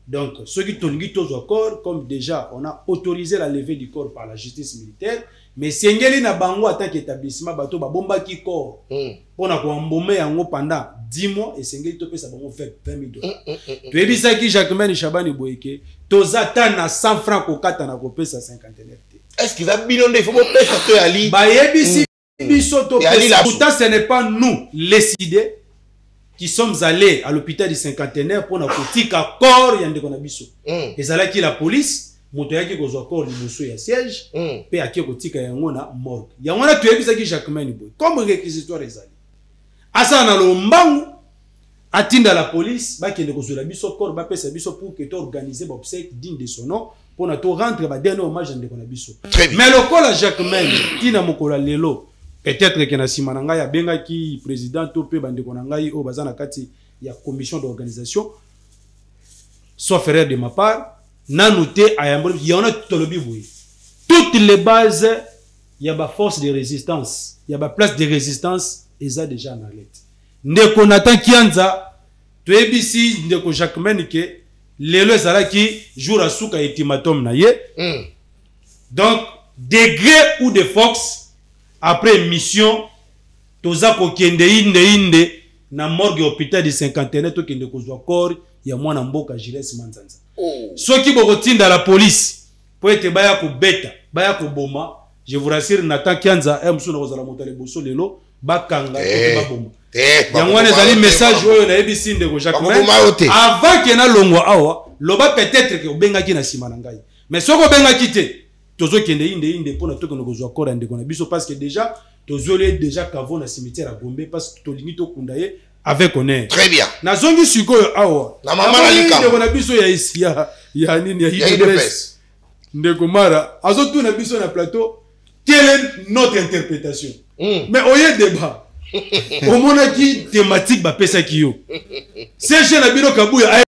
Donc, ceux qui tournent au corps, comme déjà on a autorisé la levée du corps par la justice militaire, mais Sengeli na bango en tant qu'établissement, bateau babomba qui corps. On a embaumer yango pendant 10 mois et Sengeli topé sa bango fait 20 000 $. Tu es dit ça qui Jacquemaine Chabani Boyeke, tozata na 100 francs au kata na kopé sa 50 $. Est-ce qu'il va bilonder? Il faut pas pêcher à toi, Ali. Bah, yebisi, bisoto pesa. Pourtant, ce n'est pas nous, les idées, qui sommes allés à l'hôpital du cinquantenaire pour nous dire qu'à corps, il y a des biso. Et ça là qui la police, montoya qui gozo corps du bosso ya siège, pe à qui kotika yangona morgue. Yangona tu yebisa qui Jacquemaine Boy. Comme réquisitoire les alliés. Asa na lombangu, atinda la police, ba qui ne gozo la biso corps, ba pesa biso pour que tu organiser ba obsèque digne de son nom. Pour nous rendre ba dernier hommage à Ndeko Nabiso. Mais le col à Jacquemaine, qui n'a mokola lelo, peut-être que na simananga ya benga qui président topé bandeko nangai au bazana kati ya commission d'organisation, soit frère de ma part, n'a noté à yambo, il y en a tout le biboué. Toutes les bases, il y a ba force de résistance, il y a ba place de résistance, et ça déjà en alerte. Ndeko Nathan Kianza, tu es ici, Ndeko Jacquemaine que lelo ezala qui jour à souka ultimatum na ye. Donc degré ou de force après mission toza ko kende inde na morgue hôpital du cinquantenaire to kende kozwa corps ya mwana mboka Jules Manzanza. Soki boko tinda la police po ete baya ko beta baya ko boma, je vous rassure Nathan Kianza msuna kozala motale boso lelo bakanga to ba bomba. Yangwane zali message oyo na ABC Ndeko Jacquemaine avant que na longwa awa loba peut-être que obenga ki na sima na ngai mais soko benga ki te tozo kende inde pona to kono kozwa kora Ndeko na biso parce que déjà tozo le déjà kavo na cimetière à Gombe parce que to lingi to kundaye avec honneur. Très bien. Na zongi sikoyo awa na mama na lika Ndeko na biso ya isi ya nini ya hidres Ndeko Mara azo tu na biso na plateau quelle est notre interprétation mais oye débat au monde qui thématique ba pesa kiyo c'est chez la bino kabuya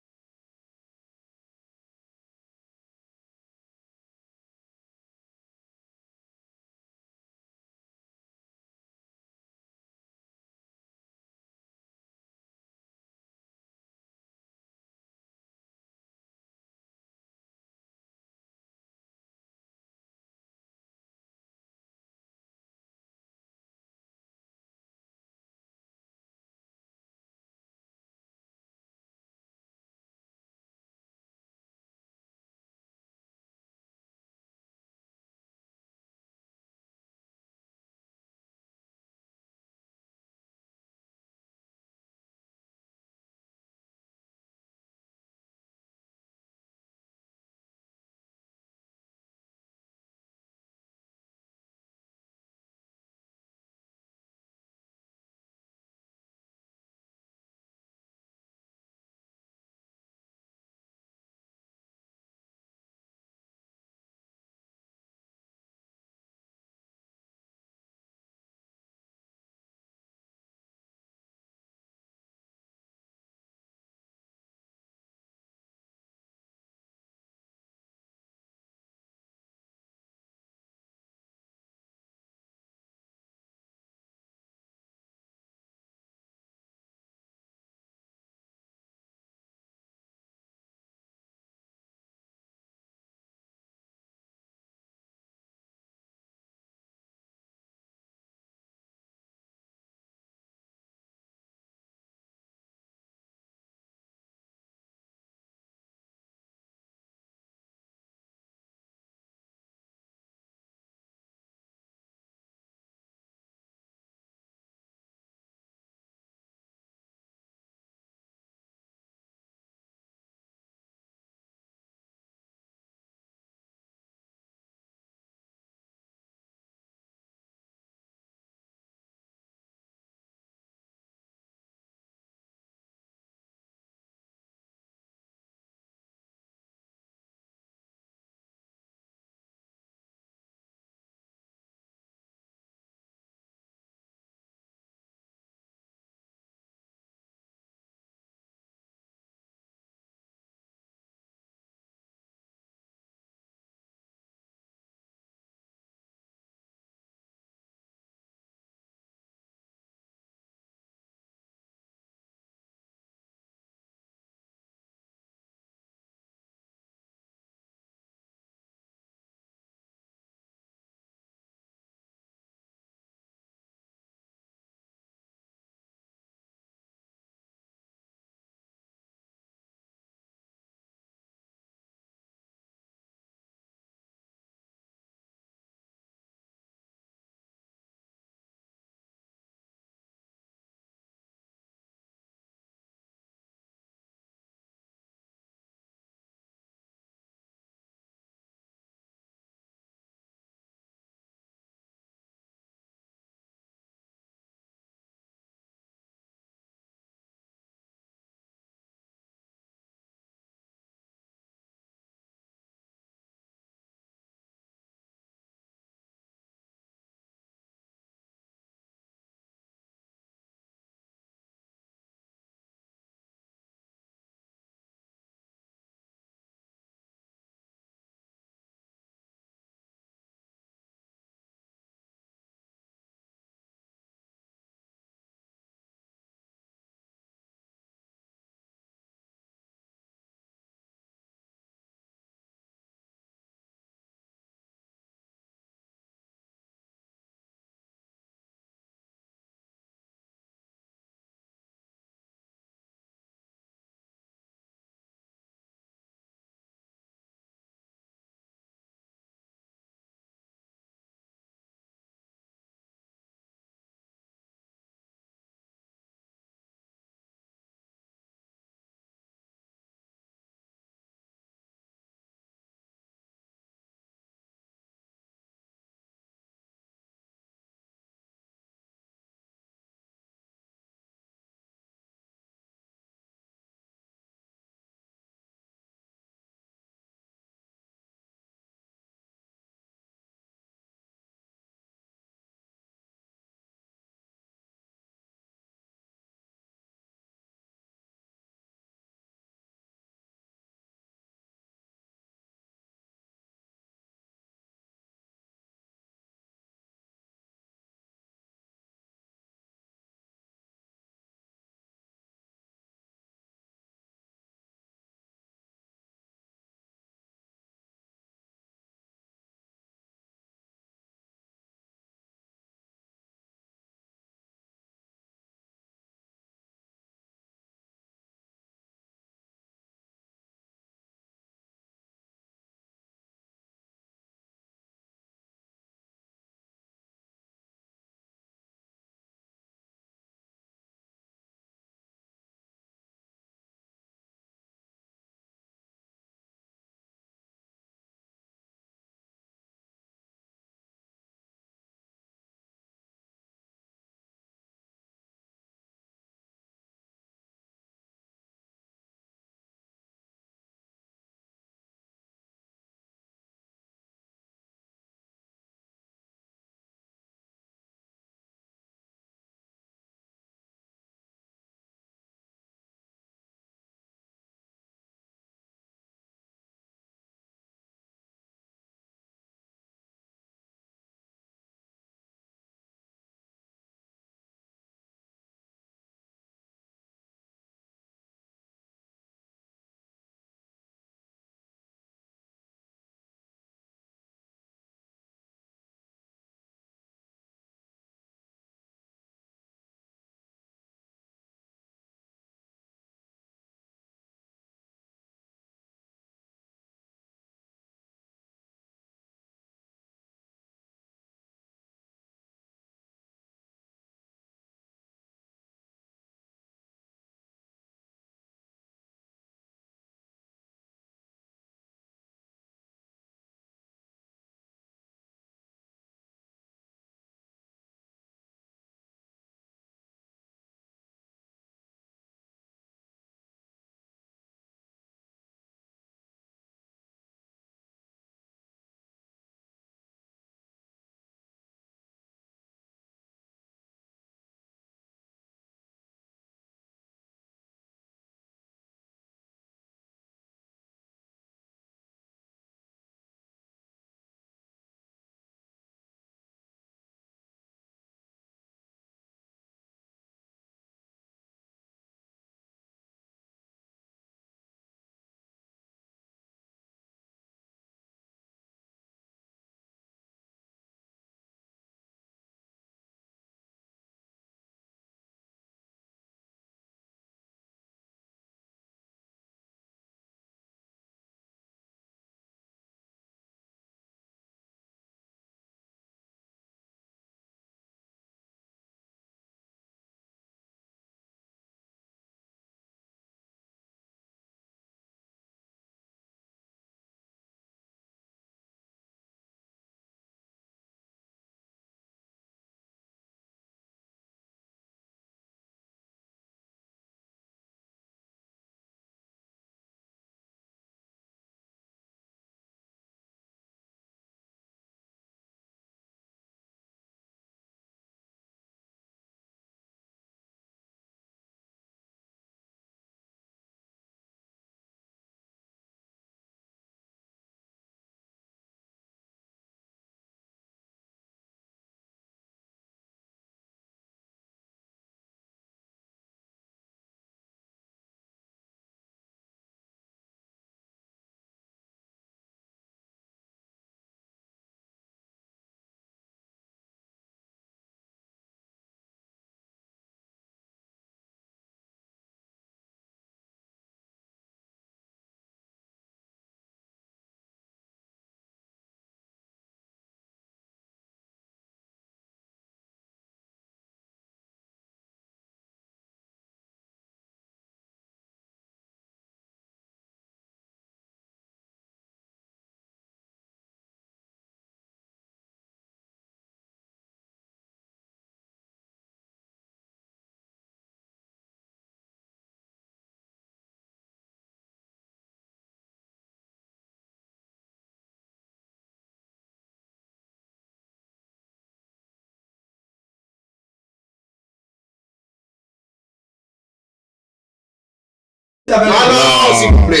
Non, s'il vous plaît.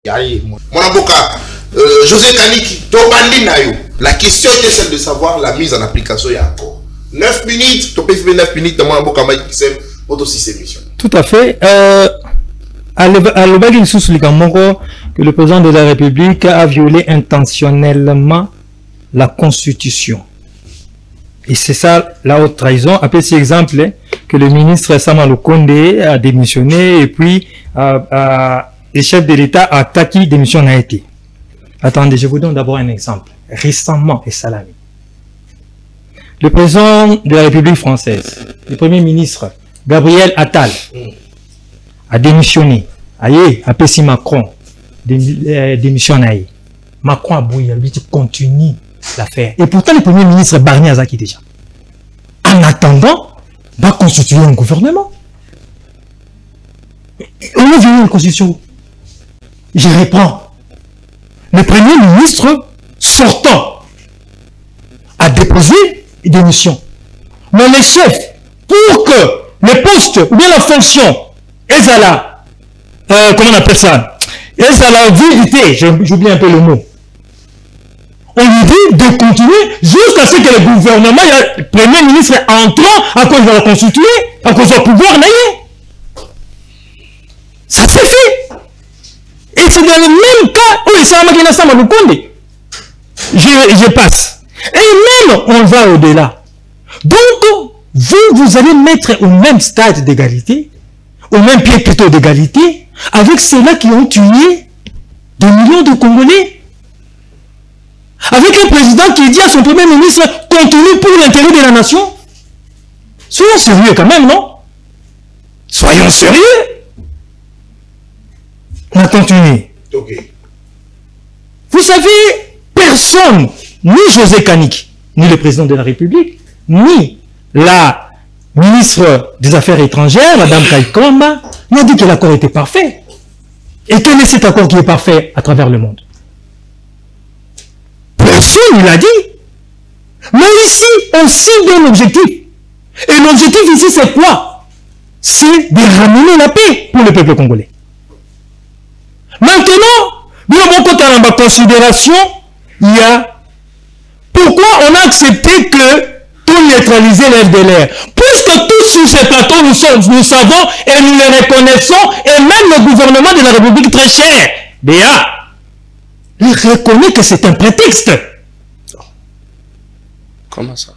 Mon avocat, José Kaniki, la question était celle de savoir la mise en application. Il y a encore 9 minutes, tu peux faire 9 minutes, mon avocat Mike Kisem, pour aussi ces missions. Tout à fait. À l'objet sous que le président de la République a violé intentionnellement la Constitution. Et c'est ça la haute trahison. Après cet exemple, que le ministre Sama Konde a démissionné et puis le chef de l'État a attaqué démission a été. Attendez, je vous donne d'abord un exemple. Récemment, et Salami. Le président de la République française, le premier ministre Gabriel Attal, a démissionné. Aïe, appelé Macron, démissionné. Macron a bouillé, lui continue l'affaire. Et pourtant, le premier ministre Barnier a qui déjà. En attendant, va constituer un gouvernement. On a vu une constitution. Je reprends. Le premier ministre sortant a déposé une démission. Mais les chefs, pour que le poste ou bien la fonction, comment on appelle ça? La vérité, j'oublie un peu le mot. On lui dit de continuer jusqu'à ce que le gouvernement, le premier ministre entrant à cause de la constituer, à cause du pouvoir, ça s'est fait. Et c'est dans le même cas où il s'est je passe. Et même, on va au-delà. Donc, vous allez mettre au même stade d'égalité, au même pied plutôt d'égalité, avec ceux-là qui ont tué des millions de Congolais. Avec un président qui dit à son premier ministre, continue pour l'intérêt de la nation. Soyons sérieux quand même, non? Soyons sérieux. On a continué. Okay. Vous savez, personne, ni José Kaniki, ni le président de la République, ni la ministre des Affaires étrangères, Madame Kaikoma, n'a dit que l'accord était parfait. Et quel est cet accord qui est parfait à travers le monde? Personne ne l'a dit. Mais ici, on cible un objectif. Et l'objectif ici, c'est quoi? C'est de ramener la paix pour le peuple congolais. Maintenant, nous avons dans ma considération, il y a pourquoi on a accepté que tout neutraliser l'FDLR. Puisque tous sur ces plateaux, nous savons et nous les reconnaissons, et même le gouvernement de la République très cher, BA, il reconnaît que c'est un prétexte. Comment ça?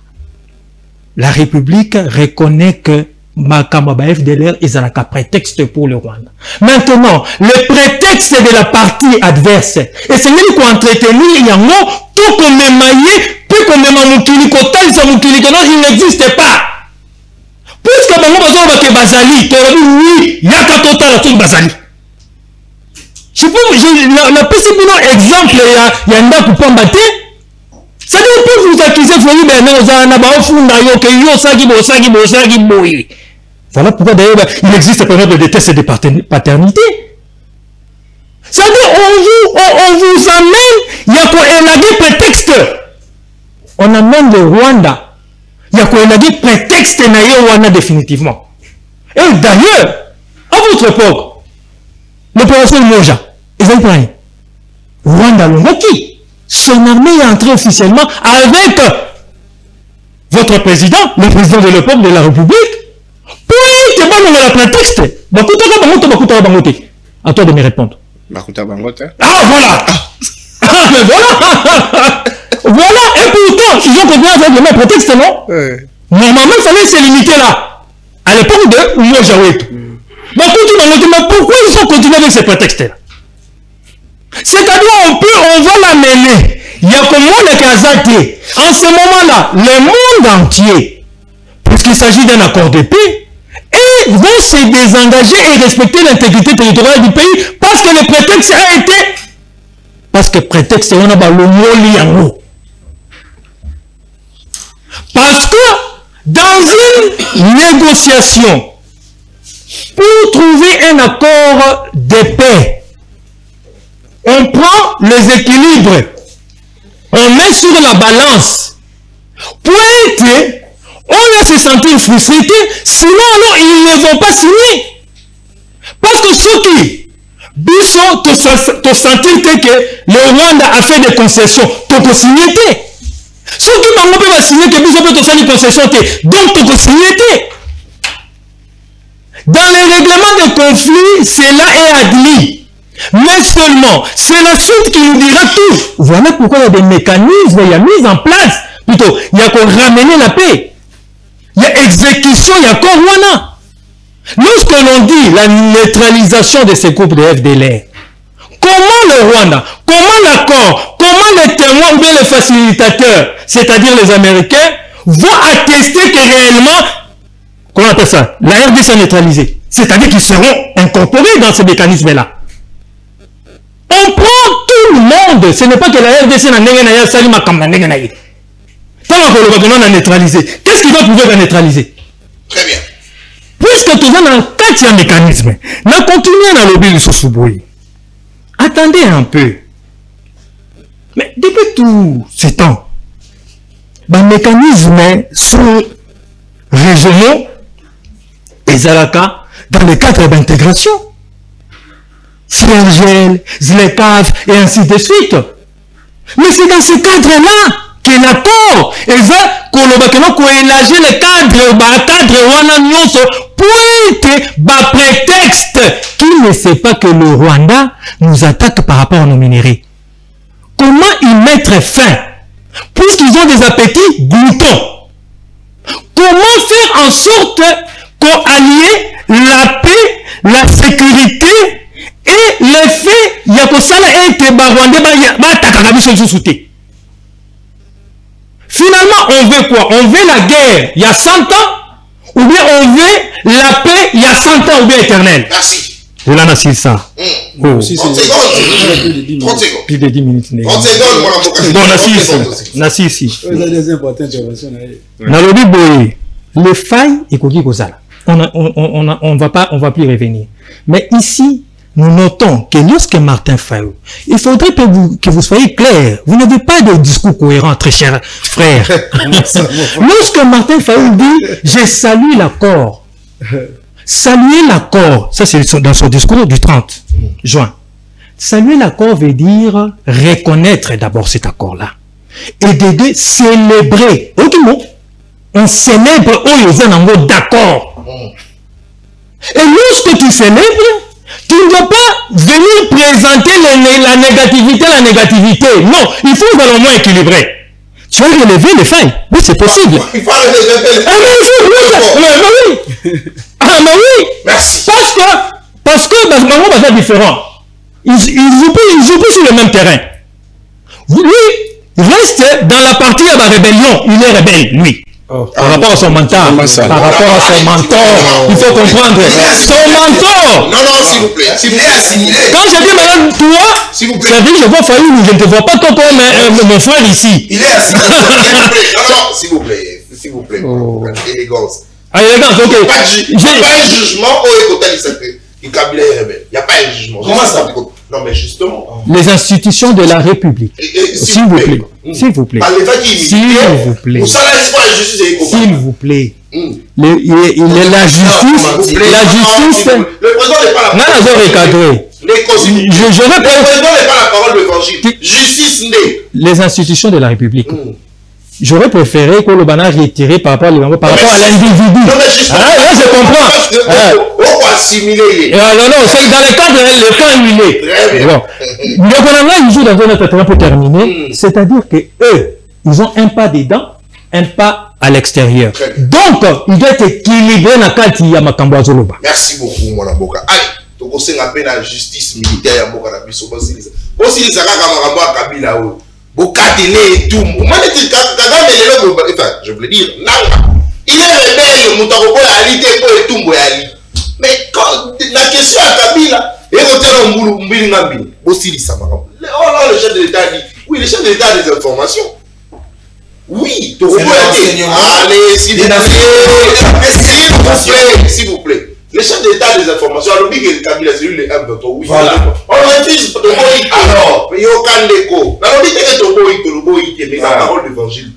La République reconnaît que Makamaba FDLR est un prétexte pour le Rwanda. Maintenant, le prétexte de la partie adverse, et c'est lui qui a entretenu, il y a un mot, tout comme émaillé, puis comme Mamukili, il n'existe pas. Puisque Bango Bazoma ke Bazali, oui, il y a qu'à total à Bazali. Je peux, la principale exemple, il y a un gars pour combattre. Ça veut pas vous accuser, voilà pourquoi d'ailleurs il existe par exemple des tests de paternité. Ça veut dire on vous amène, il y a quoi élaguer prétexte. On amène le Rwanda, il y a quoi élaguer prétexte naïe Rwanda définitivement. Et d'ailleurs, à votre époque, l'opération Moja, ils ont pris Rwanda Longaki. Son armée est entrée officiellement avec votre président, le président de l'époque de la République. Puis, tu vas dans le prétexte. À toi de me répondre. Ah, voilà. Ah, mais voilà. Voilà. Et pourtant, ils ont continué avec le même prétexte, non? Normalement, il fallait se limiter là. À l'époque de Mojaouet. Mais pourquoi ils ont continué avec ce prétexte-là? C'est-à-dire, on va l'amener. Il y a comme moi le Kazate. En ce moment-là, le monde entier, puisqu'il s'agit d'un accord de paix, et vont se désengager et respecter l'intégrité territoriale du pays parce que le prétexte a été. Parce que prétexte, on a le mot. Parce que dans une négociation, pour trouver un accord de paix, on prend les équilibres, on met sur la balance, pointe, on va se sentir frustré, sinon alors, ils ne vont pas signer. Parce que ceux qui, Biso, tu sentir que le Rwanda a fait des concessions. Tu signé. Ce qui m'a pas signé que Biso peut faire des concessions. Donc tu signé. Dans les règlements de conflit, cela est admis. Mais seulement, c'est la suite qui nous dira tout. Voilà pourquoi il y a des mécanismes, il y a mise en place. Plutôt, il y a qu'on ramener la paix. Il y a exécution, il y a Corona. Lorsque l'on dit la neutralisation de ces groupes de FDLR, comment le Rwanda, comment l'accord, comment les témoins ou bien les facilitateurs, c'est-à-dire les Américains, vont attester que réellement, comment on appelle ça, la RDC est neutralisée. C'est-à-dire qu'ils seront incorporés dans ce mécanisme-là. On prend tout le monde. Ce n'est pas que la RDC n'a pas salima comme la neutralisée. Tant qu'on l'a neutralisé, qu'est-ce qui va pouvoir la neutraliser? Très bien. Puisque tu vas dans 4e mécanisme, nous continuons dans le but de Sousouboui. Attendez un peu. Mais depuis tout ce temps, les mécanismes sont régionaux et Zalaka dans le cadre d'intégration. CRGL, ZLECAF et ainsi de suite. Mais c'est dans ce cadre-là que l'accord va élargir le cadre pour être prétexte qui ne sait pas que le Rwanda nous attaque par rapport à nos minéraux. Comment y mettre fin? Puisqu'ils ont des appétits gloutons. Comment faire en sorte qu'on allie la paix, la sécurité et le fait il y a que ça là que Rwanda finalement on veut quoi? On veut la guerre il y a 100 ans ou bien on veut la paix il y a 100 ans ou bien éternel? Merci. Je l'en assure ça. 30 secondes. 30 secondes. Plus de 10 minutes. 30 secondes, mon avocat. Bon, on assure ici. Dans le but, les failles, on va plus revenir. Mais ici, nous notons que lorsque Martin Fayou, il faudrait que vous soyez clair. Vous n'avez pas de discours cohérent, très cher frère. Lorsque Martin Fayou dit « Je salue l'accord », saluer l'accord, ça c'est dans son discours du 30 juin. Saluer l'accord veut dire reconnaître d'abord cet accord-là. Et de deux, célébrer. On célèbre où d'accord. Et lorsque tu célèbres, tu ne dois pas venir présenter la négativité. Non, il faut au moins équilibrer. Tu vas relever les failles. Oui, c'est possible. Il faut relever les failles. Ah, mais oui. Merci. Parce que maman va faire différent. Ils jouent plus sur le même terrain. Lui, reste dans la partie de la rébellion. Il est rebelle, lui. Par rapport à son mentor. Par rapport à son mentor. Il faut comprendre. Son mentor. Non, s'il vous plaît. S'il vous plaît, assimilé. Quand je dis madame, toi, s'il vous plaît. Ça dit, je vois Fayou, je ne te vois pas toi comme mon frère ici. Il est assimilé. Non, s'il vous plaît. S'il vous plaît. Élégance. Ah, élégance, ok. Il n'y a pas un jugement au Écotal, il Kabila est rebelle. Il n'y a pas un jugement. Comment ça? Non, mais justement. Les institutions de la République. S'il vous plaît. S'il vous plaît. S'il vous plaît. S'il vous plaît. La justice. Le président n'est pas la parole. Le président n'est pas la parole de l'évangile. Justice née. Les institutions de la République. J'aurais préféré que le banage est tiré par rapport à l'individu. Non, mais justement. Là, je comprends. On va assimiler. Non, c'est dans le cadre, le cas annulé. Très bien. Donc, on a un jour dans notre terrain pour terminer. C'est-à-dire que eux, ils ont un pas dedans, un pas à l'extérieur. Donc, il doit être équilibré dans le cadre de Makambo Zoloba. Merci beaucoup, mon avocat. Allez, tu conseilles un peu la justice militaire à Moka Nabiso. Aussi, les Zaka Makambo à Kabila. Et tout. Je voulais dire, il est rebelle, mais quand la question à Kabila, et le chef de l'État dit, oui, le chef de l'État a des informations. Oui, allez, s'il vous plaît. Le chef de l'État a des informations. Alors, il y a des Kabila, c'est lui le M. Oui. On refuse de Toboï. Alors, il y a aucun écho. Alors, il y a Toboï, mais la parole d'évangile.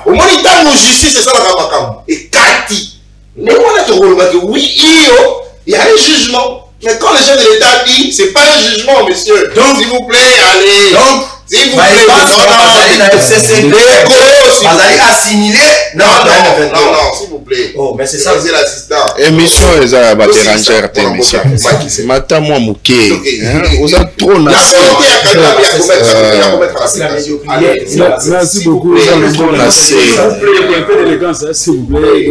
Au moins, il y a une justice, c'est ça la Kamakam. Et Kati. Mais on a oui, il y a un jugement. Mais quand le chef de l'État dit, c'est pas un jugement, monsieur. Donc, s'il vous plaît, allez. Donc, s'il vous plaît, assimilé. Non, s'il vous plaît. Oh, mais c'est ça. C'est l'assistant. Émission, les abatérangères, émission. Mata, moi, mouké. Vous êtes trop nassé. Merci beaucoup. Un peu d'élégance, s'il vous plaît.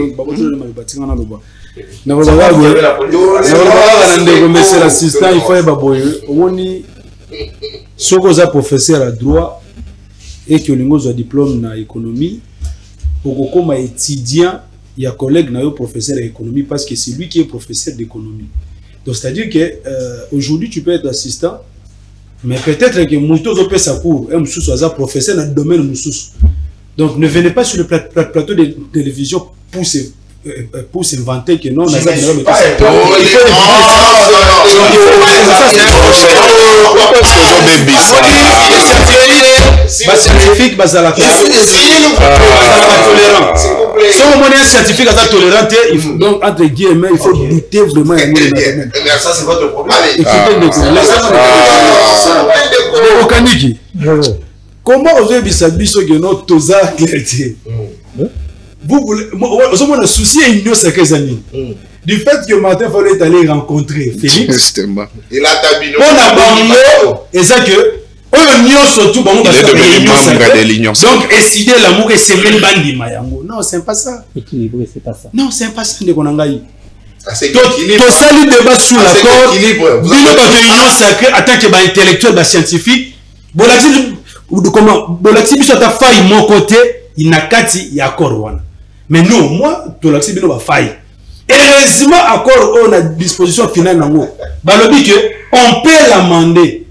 C'est l'assistant, il faut si vous êtes professeur à droit et que vous avez un diplôme dans l'économie, vous êtes étudiant, il y a un collègue qui est professeur d'économie parce que c'est lui qui est professeur d'économie. Donc c'est-à-dire qu'aujourd'hui tu peux être assistant, mais peut-être que Mouto peut sa cour, un soit professeur dans le domaine de donc ne venez pas sur le plateau de télévision pour s'inventer que non, scientifique scientifique tolérant, donc entre guillemets il faut douter vraiment. Ça c'est votre problème. Comment vous avez dit que notre toza vous voulez, vous avez un souci et une secret amis. Du fait que Martin fallait aller rencontrer Félix. Il a tabiné. On a bango et ça que on y surtout bango parce que donc essayer l'amour et c'est même bandi mayango. Non, c'est pas ça. Équilibré, c'est pas ça. Non, c'est pas ça de konangai. C'est to sali débat sur l'accord. Bino ba réunion sacrée en tant que ba intellectuel ba scientifique. Bolati comment bolati biso ta faille mon côté, il n'a kati ya accord wana. Mais non, moi, tout l'accès bino va faille. Heureusement, accord on a disposition finale nango. Balobi que on peut l'amender.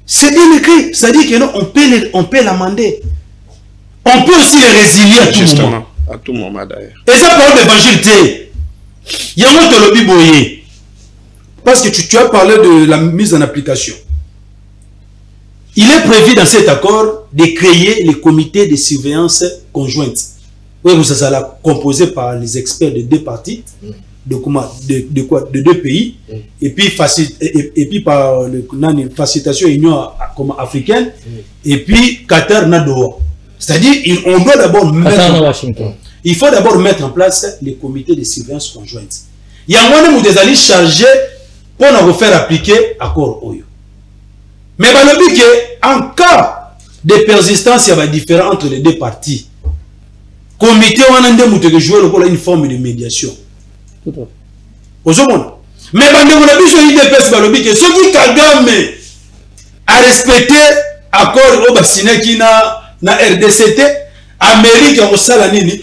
C'est bien écrit, ça dit que non, on peut l'amender. On peut aussi le résilier à tout moment. À tout moment d'ailleurs. Et ça parle d'évangile. Il y a un autre lobby boyé. Parce que tu as parlé de la mise en application. Il est prévu dans cet accord de créer les comités de surveillance conjointe. Oui, ça sera composé par les experts de deux parties, de deux pays, et puis par la facilitation Union africaine, et puis Qatar Nadoa. C'est-à-dire, on doit d'abord il faut d'abord mettre en place les comités de surveillance conjointe. Il y a un moment où des alliés chargés pour nous faire appliquer l'accord Oyo. Mais en cas de persistance, il y a des différences entre les deux parties. Comité on a jouer une forme de médiation. Mais ceux qui Kagame a respecté l'accord au Basinaki na RDCT, Amérique a sanctionné.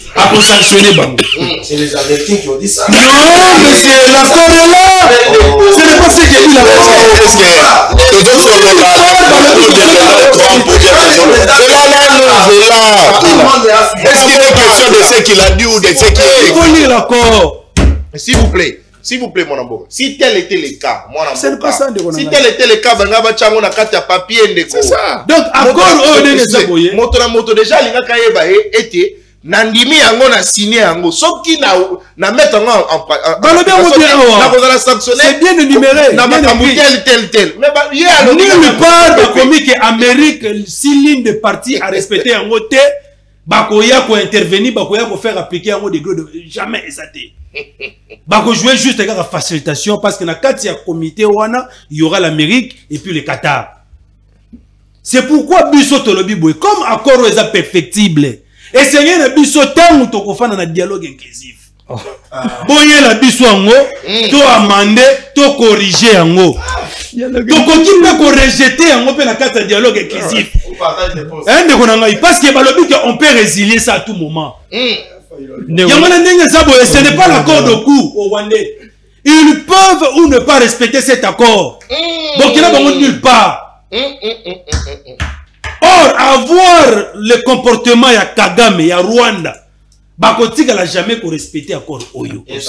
C'est les Américains qui ont dit ça. Non, mais c'est l'accord est là. Ce n'est pas ce qu'il dit là. Est-ce qu'il est question de ce qu'il a dit ou de ce qu'il a dit? Il faut lire l'accord. S'il vous plaît, mon amour. Si tel était le cas, mon amour. C'est pas ça, si tel était le cas, papier. C'est ça. Donc, accord, moto déjà, il a été. Nandimi yango na signé yango soki na mettre en c'est bien énuméré na tel mais il y a nulle part de comique Amérique 6 lignes de parti à respecter yango te bakoya ko intervenir bakoya ko faire appliquer yango des gros jamais esaté bako jouer juste la facilitation parce que na kati ya comité wana il y aura l'Amérique et puis le Qatar. C'est pourquoi biso tolobi boy comme accord est perfectible. Et c'est rien de biso tangu tokofana na dialogue inclusif. Bonye la biso ango, to amender, to corriger ango. Tokoki mpe ko rejeter ango pe na carte de dialogue inclusif. Parce que balobi on peut résilier ça à tout moment. Yamana ndenge ça boye, ce n'est pas l'accord de coup au Rwandais. Ils peuvent ou ne pas respecter cet accord. Donc il y a nulle part. Or, avoir le comportement ya Kagame, ya Rwanda, Bakotika n'a jamais respecté l'accord Oyo. Et puis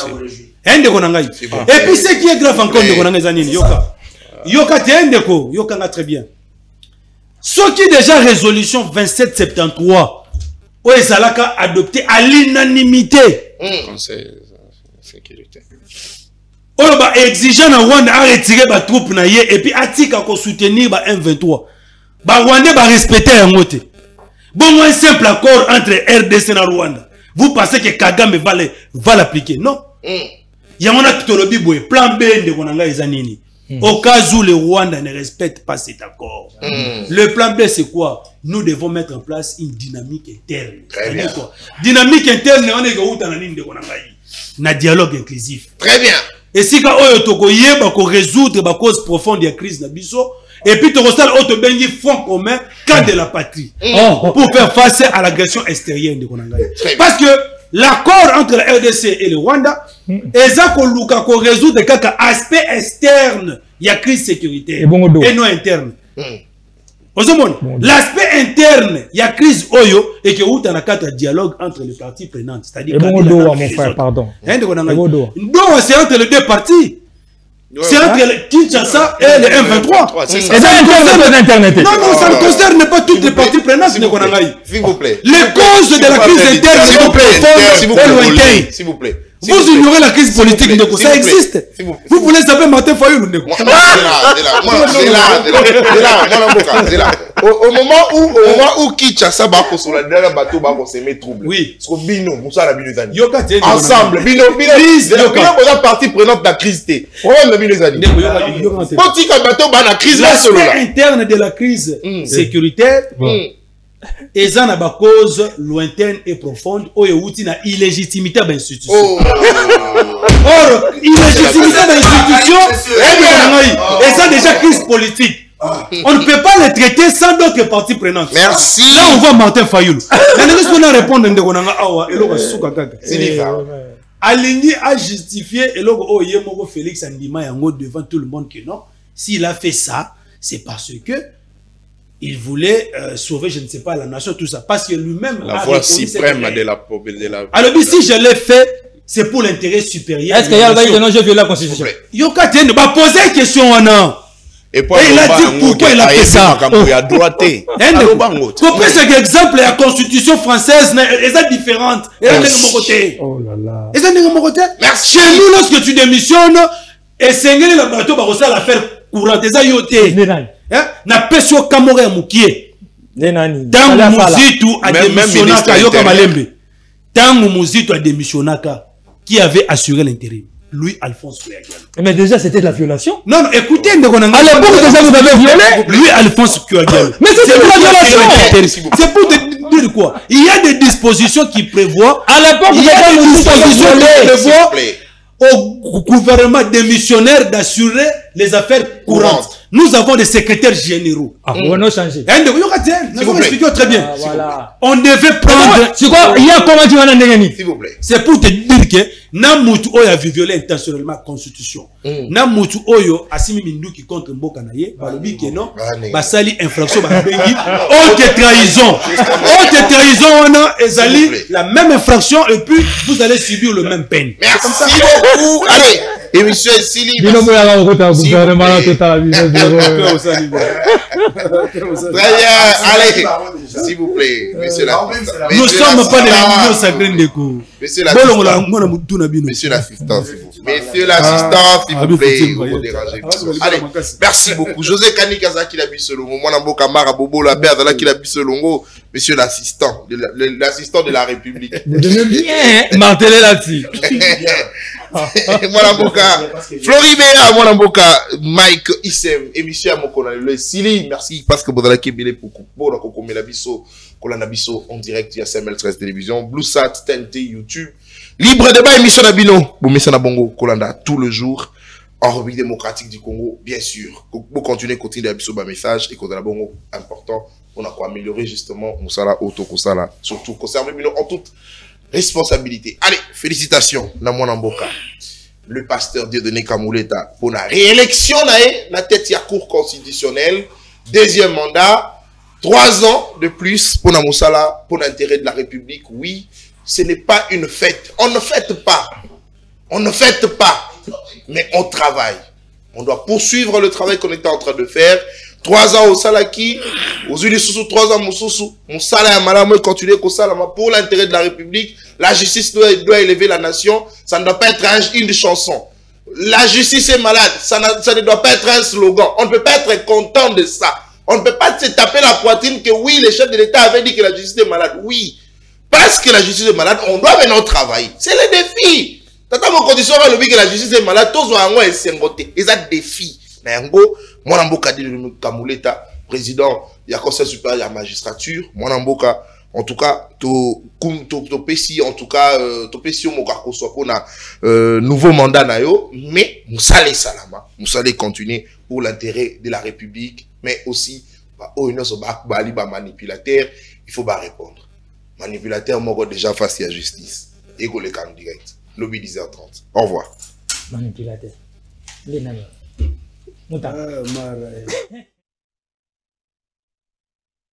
ce qui est grave encore, Yoka Tiendeko, Yoka nga très bien. Ce qui est déjà résolution 2773, Oezalaka adopté à l'unanimité. Conseil sécurité. oyo ba exigeant na Rwanda a retiré ba troupe na ye et puis atika ko soutenir ba M23 ba Rwandais ba respecter yango te bon un simple accord entre RDC et Rwanda vous pensez que Kagame va l'appliquer non yango na kitolobi boye plan B de konanga ezanini au cas où le Rwanda ne respecte pas cet accord le plan B c'est quoi nous devons mettre en place une dynamique interne quoi dynamique interne on est go utana nini de konanga na dialogue inclusif très bien. Et si quand on peut résoudre la cause profonde de la crise de Bisso, et puis tu restes auto bengi fonds commun cadre de la patrie pour faire face à l'agression extérieure de Konangaï. Parce que l'accord entre la RDC et le Rwanda, est qu'on résout des aspects externes, il y a crise sécuritaire et non interne. L'aspect interne, il y a crise Oyo et que vous avez un dialogue entre les parties prenantes. C'est-à-dire que mon frère, pardon. C'est entre les deux parties. C'est entre le Kinshasa et le M23. Et ça ne non, ça ne concerne pas toutes les parties prenantes. S'il vous plaît. Les causes de la crise interne sont profondes et lointaines. S'il vous plaît. Vous ignorez la crise politique, ça existe. Vous voulez savoir Martin Fayoulou. Au moment où Kinshasa va sur la dernière bateau va se mettre trouble. Oui. Parce que Bino, Moussa la Bino Zani. Ensemble, Bino la partie prenante de la crise. On va Bino Zani. Quand il bateau va la crise là solo là. L'aspect interne de la crise sécuritaire. Et ça n'a pas cause lointaine et profonde où il y a illégitimité de l'institution. Or, illégitimité de l'institution, et ça déjà crise politique. On ne peut pas les traiter sans d'autres parties prenantes. Merci. Là, on voit Martin Fayoulou. On a répondu Aligné a justifié et l'autre Félix Andima devant tout le monde que non. S'il a fait ça, c'est parce que il voulait sauver, je ne sais pas, la nation, tout ça. Parce que lui-même... La voix suprême de la... Alors, si je l'ai fait, c'est pour l'intérêt supérieur. Est-ce qu'il y a le non, j'ai violé la Constitution? Yokaten va poser une question, Anna. Et il a dit pourquoi il a fait ça. Il a droité. Comprenez cet exemple, la Constitution française est différente. Et là, oh là là. Et ça, chez nous, lorsque tu démissionnes, et c'est la bateau va l'affaire courante. Et ça, yoté. Na pesio kamore mukie tangu muzitu a démissionnaka yoka malembe tangu muzitu a démissionnaka qui avait assuré l'intérim lui Alphonse Kouyagialo. Mais déjà c'était de la violation. Non écoutez à l'époque déjà vous avez violé lui Alphonse Kouyagialo. Mais c'est de la violation. C'est pour te dire quoi? Il y a des dispositions qui prévoient à l'époque il y a des dispositions qui prévoient au gouvernement démissionnaire d'assurer les affaires courantes. Nous avons des secrétaires généraux. On a changé. Très bien. On devait prendre... C'est quoi? Il y a comment tu vas en dégainer? S'il vous plaît. C'est pour te dire que Namoutou Oyo a violé intentionnellement la Constitution. Namoutou Oyo a simi minduki contre Mboka Naye. Balobi que non. Basali infraction. Haute trahison. Haute trahison, on a ezali la même infraction et puis vous allez subir le même peine. Merci beaucoup. Allez. Et monsieur Sili. Très bien. Allez. S'il vous plaît. Monsieur la. Nous ne sommes pas des millions sacrés de coups. Monsieur l'assistant, s'il vous plaît. Monsieur l'assistant, s'il vous plaît. Vous dérangez. Allez. Merci beaucoup. José Kani Kazaki la Bissolongo. Moi, Namboka Mara Bobo la Berdala qui la Bissolongo. Monsieur l'assistant. L'assistant de la République. Vous devez bien marteler là-dessus. Mwanamboka Floribert Mwanamboka Mike Isem émission à mon le Sili merci parce que vous avez kébélé pour la kokomela biso kolana biso en direct via CML13 télévision Bluesat TNT YouTube libre débat émission na bino bu mission na bongo kolanda tout le jour en République démocratique du Congo bien sûr pour continuer à biso ba message et qu'on a bongo important on a quoi améliorer justement musala auto kosala surtout conserver bino en toute responsabilité. Allez, félicitations, Namwanamboka. Le pasteur Dieudonné Kamouleta pour la réélection, la tête de la cour constitutionnelle, deuxième mandat, 3 ans de plus pour Namoussala, pour l'intérêt de la République. Oui, ce n'est pas une fête. On ne fête pas. On ne fête pas. Mais on travaille. On doit poursuivre le travail qu'on était en train de faire. 3 ans au Salaki, aux Unissousou, 3 ans Moussoussou, mon salaire malamou continuer pour l'intérêt de la République. La justice doit élever la nation. Ça ne doit pas être une chanson. la justice est malade. Ça ne doit pas être un slogan. On ne peut pas être content de ça. On ne peut pas se taper la poitrine que oui, le chef de l'État avait dit que la justice est malade. Oui. Parce que la justice est malade, on doit maintenant travailler. C'est le défi. Tata mon condition va le dire que la justice est malade, tous ont un défi. C'est un défi. Mais en gros, moi Namboka dit le Kamuleta, président, il y a conseil supérieur de la magistrature. Moi Namboka, en tout cas, to pesi, en tout cas, to pesi au Mokako soit qu'on a nouveau mandat nayo, mais Moussale Salama, Moussale continuer pour l'intérêt de la République, mais aussi, au manipulateur, il faut pas répondre. Manipulateur, moi, déjà face à la justice. Et go le camp direct. Lobby 10h30. Au revoir. Manipulateur. Les nanas.